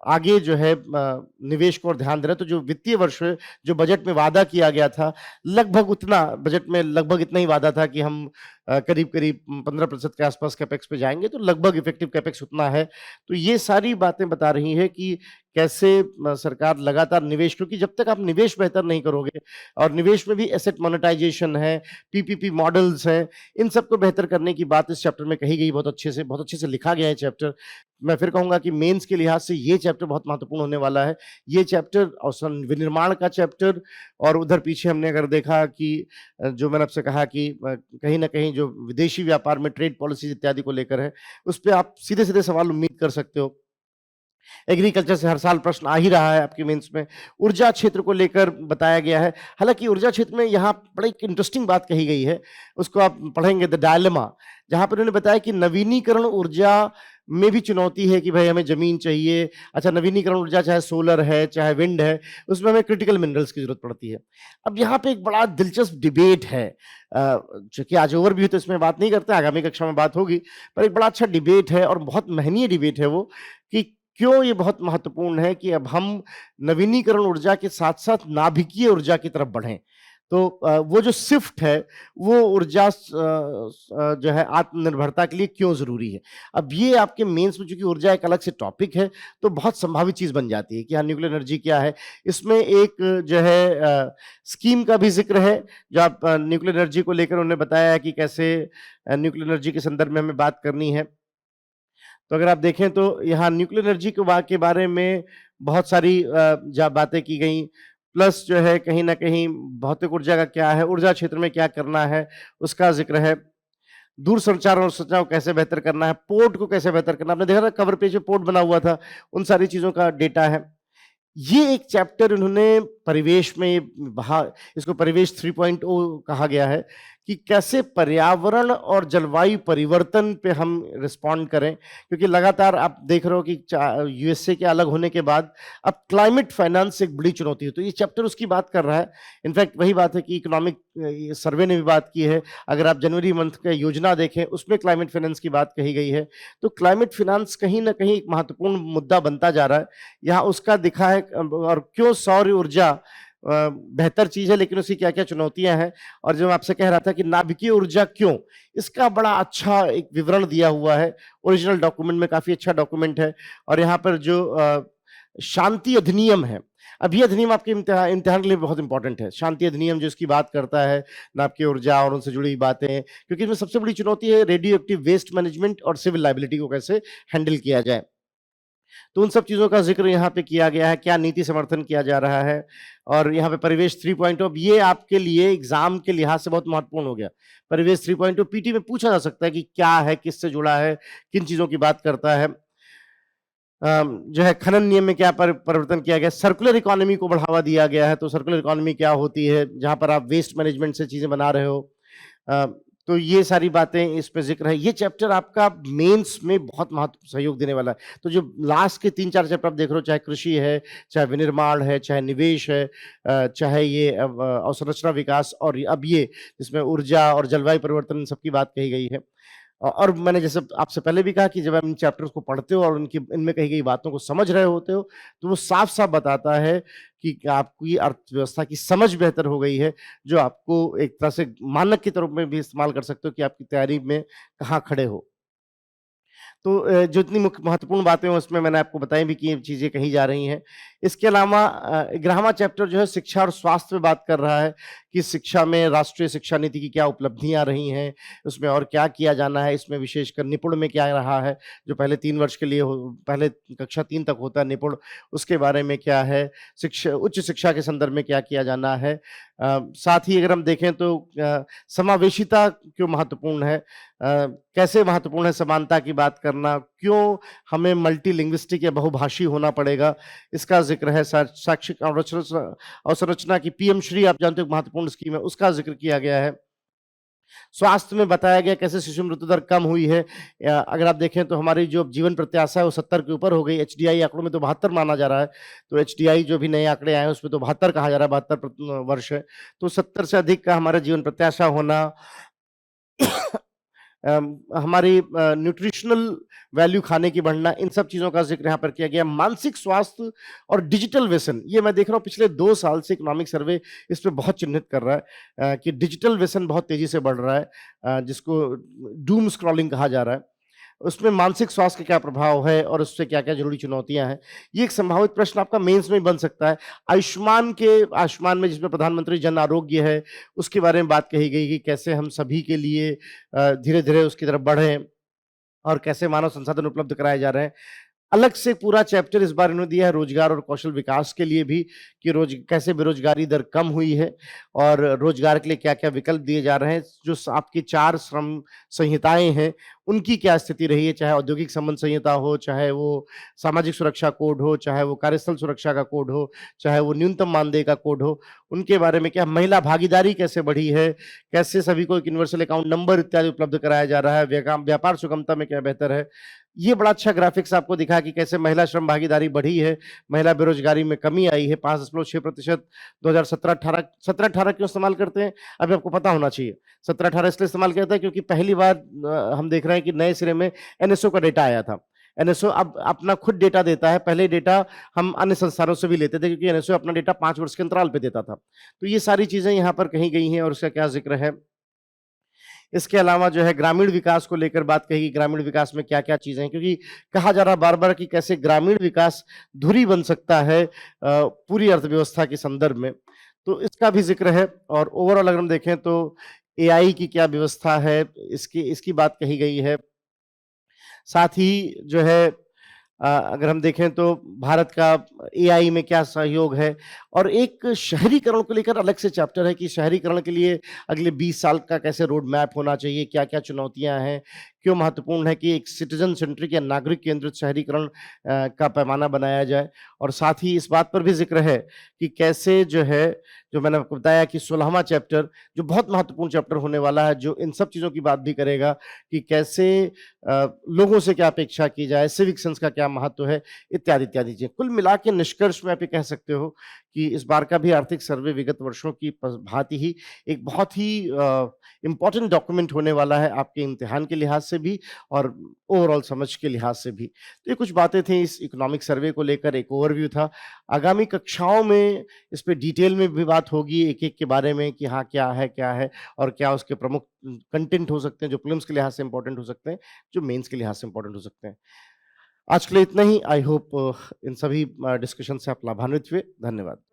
आगे जो है निवेश को और ध्यान दे रहे हैं। तो जो वित्तीय वर्ष जो बजट में वादा किया गया था, लगभग उतना बजट में लगभग इतना ही वादा था कि हम करीब-करीब 15% के आसपास कैपेक्स पे जाएँगे, तो लगभग इफेक्टिव कैपेक्स उतना है। तो ये सारी बातें बता रही हैं कि कैसे सरकार लगातार निवेश, क्योंकि जब तक आप निवेश बेहतर नहीं करोगे, और निवेश में भी एसेट मोनेटाइजेशन है, पीपीपी मॉडल्स हैं, इन सबको बेहतर करने की बात इस चैप्टर में कही गई। बहुत अच्छे से लिखा गया है चैप्टर। मैं फिर कहूँगा कि मेंस के लिहाज से ये चैप्टर बहुत महत्वपूर्ण होने वाला है। ये चैप्टर और विनिर्माण का चैप्टर, और उधर पीछे हमने अगर देखा कि जो मैंने आपसे कहा कि कहीं न कहीं जो विदेशी व्यापार में ट्रेड पॉलिसीज़ इत्यादि को लेकर है, उस पे आप सीधे-सीधे सवाल उम्मीद कर सकते हो। एग्रीकल्चर से हर साल प्रश्न आ ही रहा है आपके मेंस में। ऊर्जा क्षेत्र को लेकर बताया गया है। हालाँकि ऊर्जा क्षेत्र में यहाँ बड़ी एक इंटरेस्टिंग बात कही गई है, उसको आप पढ़ेंगे द डायलेमा, जहाँ पर उन्होंने बताया कि नवीनीकरण ऊर्जा में भी चुनौती है कि भाई हमें ज़मीन चाहिए। अच्छा, नवीनीकरण ऊर्जा चाहे सोलर है, चाहे विंड है, उसमें हमें क्रिटिकल मिनरल्स की ज़रूरत पड़ती है। अब यहाँ पे एक बड़ा दिलचस्प डिबेट है, चूँकि आज ओवरव्यू तो इसमें बात नहीं करते, आगामी कक्षा में बात होगी, पर एक बड़ा अच्छा डिबेट है और बहुत महनीय डिबेट है वो, कि क्यों ये बहुत महत्वपूर्ण है कि अब हम नवीनीकरण ऊर्जा के साथ-साथ नाभिकीय ऊर्जा की तरफ बढ़ें। तो वो जो शिफ्ट है, वो ऊर्जा जो है आत्मनिर्भरता के लिए क्यों ज़रूरी है। अब ये आपके मेंस में चूँकि ऊर्जा एक अलग से टॉपिक है, तो बहुत संभावित चीज़ बन जाती है कि हाँ, न्यूक्लियर एनर्जी क्या है। इसमें एक जो है स्कीम का भी ज़िक्र है, जो आप न्यूक्लियर एनर्जी को लेकर उन्होंने बताया है कि कैसे न्यूक्लियर एनर्जी के संदर्भ में हमें बात करनी है। तो अगर आप देखें तो यहाँ न्यूक्लियर एनर्जी के बारे में बहुत सारी बातें की गई। प्लस जो है कहीं न कहीं भौतिक ऊर्जा का क्या है, ऊर्जा क्षेत्र में क्या करना है, उसका ज़िक्र है। दूरसंचार और सूचना को कैसे बेहतर करना है, पोर्ट को कैसे बेहतर करना है। आपने देखा था कवर पेज पे पोर्ट बना हुआ था, उन सारी चीज़ों का डेटा है। ये एक चैप्टर इन्होंने परिवेश में बहा इसको परिवेश 3.0 कहा गया है कि कैसे पर्यावरण और जलवायु परिवर्तन पे हम रिस्पॉन्ड करें, क्योंकि लगातार आप देख रहे हो कि यूएसए के अलग होने के बाद अब क्लाइमेट फाइनेंस एक बड़ी चुनौती है, तो ये चैप्टर उसकी बात कर रहा है। इनफैक्ट वही बात है कि इकोनॉमिक सर्वे ने भी बात की है, अगर आप जनवरी मंथ का योजना देखें उसमें क्लाइमेट फाइनेंस की बात कही गई है। तो क्लाइमेट फाइनेंस कहीं ना कहीं एक महत्वपूर्ण मुद्दा बनता जा रहा है। यहाँ उसका दिखा है और क्यों सौर ऊर्जा बेहतर चीज है, लेकिन उसकी क्या क्या चुनौतियां हैं। और जो मैं आपसे कह रहा था कि नाभिकीय ऊर्जा क्यों, इसका बड़ा अच्छा एक विवरण दिया हुआ है ओरिजिनल डॉक्यूमेंट में, काफी अच्छा डॉक्यूमेंट है। और यहाँ पर जो शांति अधिनियम है, अब ये अधिनियम आपके इम्तिहान के लिए बहुत इंपॉर्टेंट है। शांति अधिनियम जो इसकी बात करता है नाभिकीय ऊर्जा और उनसे जुड़ी बातें, क्योंकि इसमें सबसे बड़ी चुनौती है रेडियो एक्टिव वेस्ट मैनेजमेंट और सिविल लाइबिलिटी को कैसे हैंडल किया जाए। तो उन सब चीज़ों का ज़िक्र यहाँ पे किया गया है, क्या नीति समर्थन किया जा रहा है। और यहाँ पे परिवेश 3.0, अब ये आपके लिए एग्ज़ाम के लिहाज से बहुत महत्वपूर्ण हो गया। परिवेश 3.0 पीटी में पूछा जा सकता है कि क्या है, किससे जुड़ा है, किन चीज़ों की बात करता है। जो है खनन नियम में क्या परिवर्तन किया गया, सर्कुलर इकोनॉमी को बढ़ावा दिया गया है। तो सर्कुलर इकोनॉमी क्या होती है, जहाँ पर आप वेस्ट मैनेजमेंट से चीज़ें बना रहे हो। अ, तो ये सारी बातें इस पे ज़िक्र है। ये चैप्टर आपका मेंस में बहुत महत्व सहयोग देने वाला है। तो जो लास्ट के 3-4 चैप्टर आप देख रहे हो, चाहे कृषि है, चाहे विनिर्माण है, चाहे निवेश है, चाहे ये अवसंरचना विकास, और अब ये इसमें ऊर्जा और जलवायु परिवर्तन, इन सब की बात कही गई है। और मैंने जैसे आपसे पहले भी कहा कि जब आप इन चैप्टर्स को पढ़ते हो और उनकी इनमें कही गई बातों को समझ रहे होते हो, तो वो साफ-साफ बताता है कि आपकी अर्थव्यवस्था की समझ बेहतर हो गई है, जो आपको एक तरह से मानक के तौर में भी इस्तेमाल कर सकते हो कि आपकी तैयारी में कहाँ खड़े हो। तो जो इतनी मुख्य महत्वपूर्ण बातें हैं उसमें मैंने आपको बताई भी कि ये चीज़ें कही जा रही हैं। इसके अलावा 11वां चैप्टर जो है शिक्षा और स्वास्थ्य पे बात कर रहा है कि शिक्षा में राष्ट्रीय शिक्षा नीति की क्या उपलब्धियाँ रही हैं, उसमें और क्या किया जाना है, इसमें विशेषकर निपुण में क्या रहा है, जो पहले 3 वर्ष के लिए पहले कक्षा 3 तक होता है निपुण, उसके बारे में क्या है, उच्च शिक्षा के संदर्भ में क्या किया जाना है। साथ ही अगर हम देखें तो समावेशिता क्यों महत्वपूर्ण है, कैसे महत्वपूर्ण है समानता की बात करना, क्यों हमें मल्टीलिंग्विस्टिक या बहुभाषी होना पड़ेगा, इसका ज़िक्र है। शैक्षिक अवसंरचना की पीएम श्री आप जानते हो महत्वपूर्ण स्कीम है, उसका ज़िक्र किया गया है। स्वास्थ्य में बताया गया कैसे शिशु मृत्यु दर कम हुई है। अगर आप देखें तो हमारी जो जीवन प्रत्याशा है वो 70 के ऊपर हो गई। एचडीआई आंकड़ों में तो 72 माना जा रहा है। तो एचडीआई जो भी नए आंकड़े आए हैं उसमें तो 72 कहा जा रहा है, 72 वर्ष है। तो 70 से अधिक का हमारा जीवन प्रत्याशा होना, हमारी न्यूट्रिशनल वैल्यू खाने की बढ़ना, इन सब चीज़ों का ज़िक्र यहाँ पर किया गया। मानसिक स्वास्थ्य और डिजिटल व्यसन, ये मैं देख रहा हूँ पिछले 2 साल से इकोनॉमिक सर्वे इस पे बहुत चिन्हित कर रहा है कि डिजिटल व्यसन बहुत तेज़ी से बढ़ रहा है, जिसको डूम स्क्रॉलिंग कहा जा रहा है। उसमें मानसिक स्वास्थ्य का क्या प्रभाव है और उससे क्या-क्या ज़रूरी चुनौतियाँ हैं? ये एक संभावित प्रश्न आपका मेंस में बन सकता है। आयुष्मान में जिसमें प्रधानमंत्री जन आरोग्य है, उसके बारे में बात कही गई कि कैसे हम सभी के लिए धीरे-धीरे उसकी तरफ बढ़ें और कैसे मानव संसाधन उपलब्ध कराए जा रहे हैं। अलग से पूरा चैप्टर इस बार इन्होंने दिया है रोजगार और कौशल विकास के लिए भी, कि कैसे बेरोजगारी दर कम हुई है और रोजगार के लिए क्या-क्या विकल्प दिए जा रहे हैं। जो आपकी 4 श्रम संहिताएँ हैं, उनकी क्या स्थिति रही है, चाहे औद्योगिक संबंध संहिता हो, चाहे वो सामाजिक सुरक्षा कोड हो, चाहे वो कार्यस्थल सुरक्षा का कोड हो, चाहे वो न्यूनतम मानदेय का कोड हो, उनके बारे में क्या, महिला भागीदारी कैसे बढ़ी है, कैसे सभी को एक यूनिवर्सल अकाउंट नंबर इत्यादि उपलब्ध कराया जा रहा है, व्यापार सुगमता में क्या बेहतर है। ये बड़ा अच्छा ग्राफिक्स आपको दिखा कि कैसे महिला श्रम भागीदारी बढ़ी है, महिला बेरोजगारी में कमी आई है, 5.6% 2017-18 17-18 क्यों इस्तेमाल करते हैं? अभी आपको पता होना चाहिए। 17-18 इसलिए इस्तेमाल किया था क्योंकि पहली बार हम देख रहे हैं कि नए सिरे में एनएसओ का डेटा आया था। एनएसओ अब अपना खुद डेटा देता है, पहले डेटा हम अन्य संस्थानों से भी लेते थे क्योंकि एनएसओ अपना डेटा 5 वर्ष के अंतराल पे देता था। तो ये सारी चीज़ें यहाँ पर कही गई हैं और उसका क्या ज़िक्र है। इसके अलावा जो है ग्रामीण विकास को लेकर बात कही कि ग्रामीण विकास में क्या-क्या चीज़ें हैं, क्योंकि कहा जा रहा है बार-बार कि कैसे ग्रामीण विकास धुरी बन सकता है पूरी अर्थव्यवस्था के संदर्भ में। तो इसका भी ज़िक्र है और ओवरऑल अगर हम देखें तो एआई की क्या व्यवस्था है, इसकी इसकी बात कही गई है। साथ ही जो है अगर हम देखें तो भारत का एआई में क्या सहयोग है और एक शहरीकरण को लेकर अलग से चैप्टर है कि शहरीकरण के लिए अगले 20 साल का कैसे रोड मैप होना चाहिए, क्या-क्या चुनौतियाँ हैं, क्यों महत्वपूर्ण है कि एक सिटीज़न सेंट्रिक या नागरिक केंद्रित शहरीकरण का पैमाना बनाया जाए और साथ ही इस बात पर भी ज़िक्र है कि कैसे जो है, जो मैंने आपको बताया कि 16वां चैप्टर जो बहुत महत्वपूर्ण चैप्टर होने वाला है, जो इन सब चीज़ों की बात भी करेगा कि कैसे लोगों से क्या अपेक्षा की जाए, सिविक सेंस का क्या महत्व है, इत्यादि चीज़ें। कुल मिला के निष्कर्ष में आप ये कह सकते हो कि इस बार का भी आर्थिक सर्वे विगत वर्षों की भांति ही एक बहुत ही इम्पोर्टेंट डॉक्यूमेंट होने वाला है आपके इम्तिहान के लिहाज से भी और ओवरऑल समझ के लिहाज से भी। तो ये कुछ बातें थी इस इकोनॉमिक सर्वे को लेकर, एक ओवरव्यू था। आगामी कक्षाओं में इस पे डिटेल में भी बात होगी एक-एक के बारे में कि हाँ, क्या है और क्या उसके प्रमुख कंटेंट हो सकते हैं जो प्रीलिम्स के लिहाज से इम्पोर्टेंट हो सकते हैं, जो मेंस के लिहाज से इम्पोर्टेंट हो सकते हैं। आज के लिए इतना ही। आई होप इन सभी डिस्कशन से आप लाभान्वित हुए। धन्यवाद।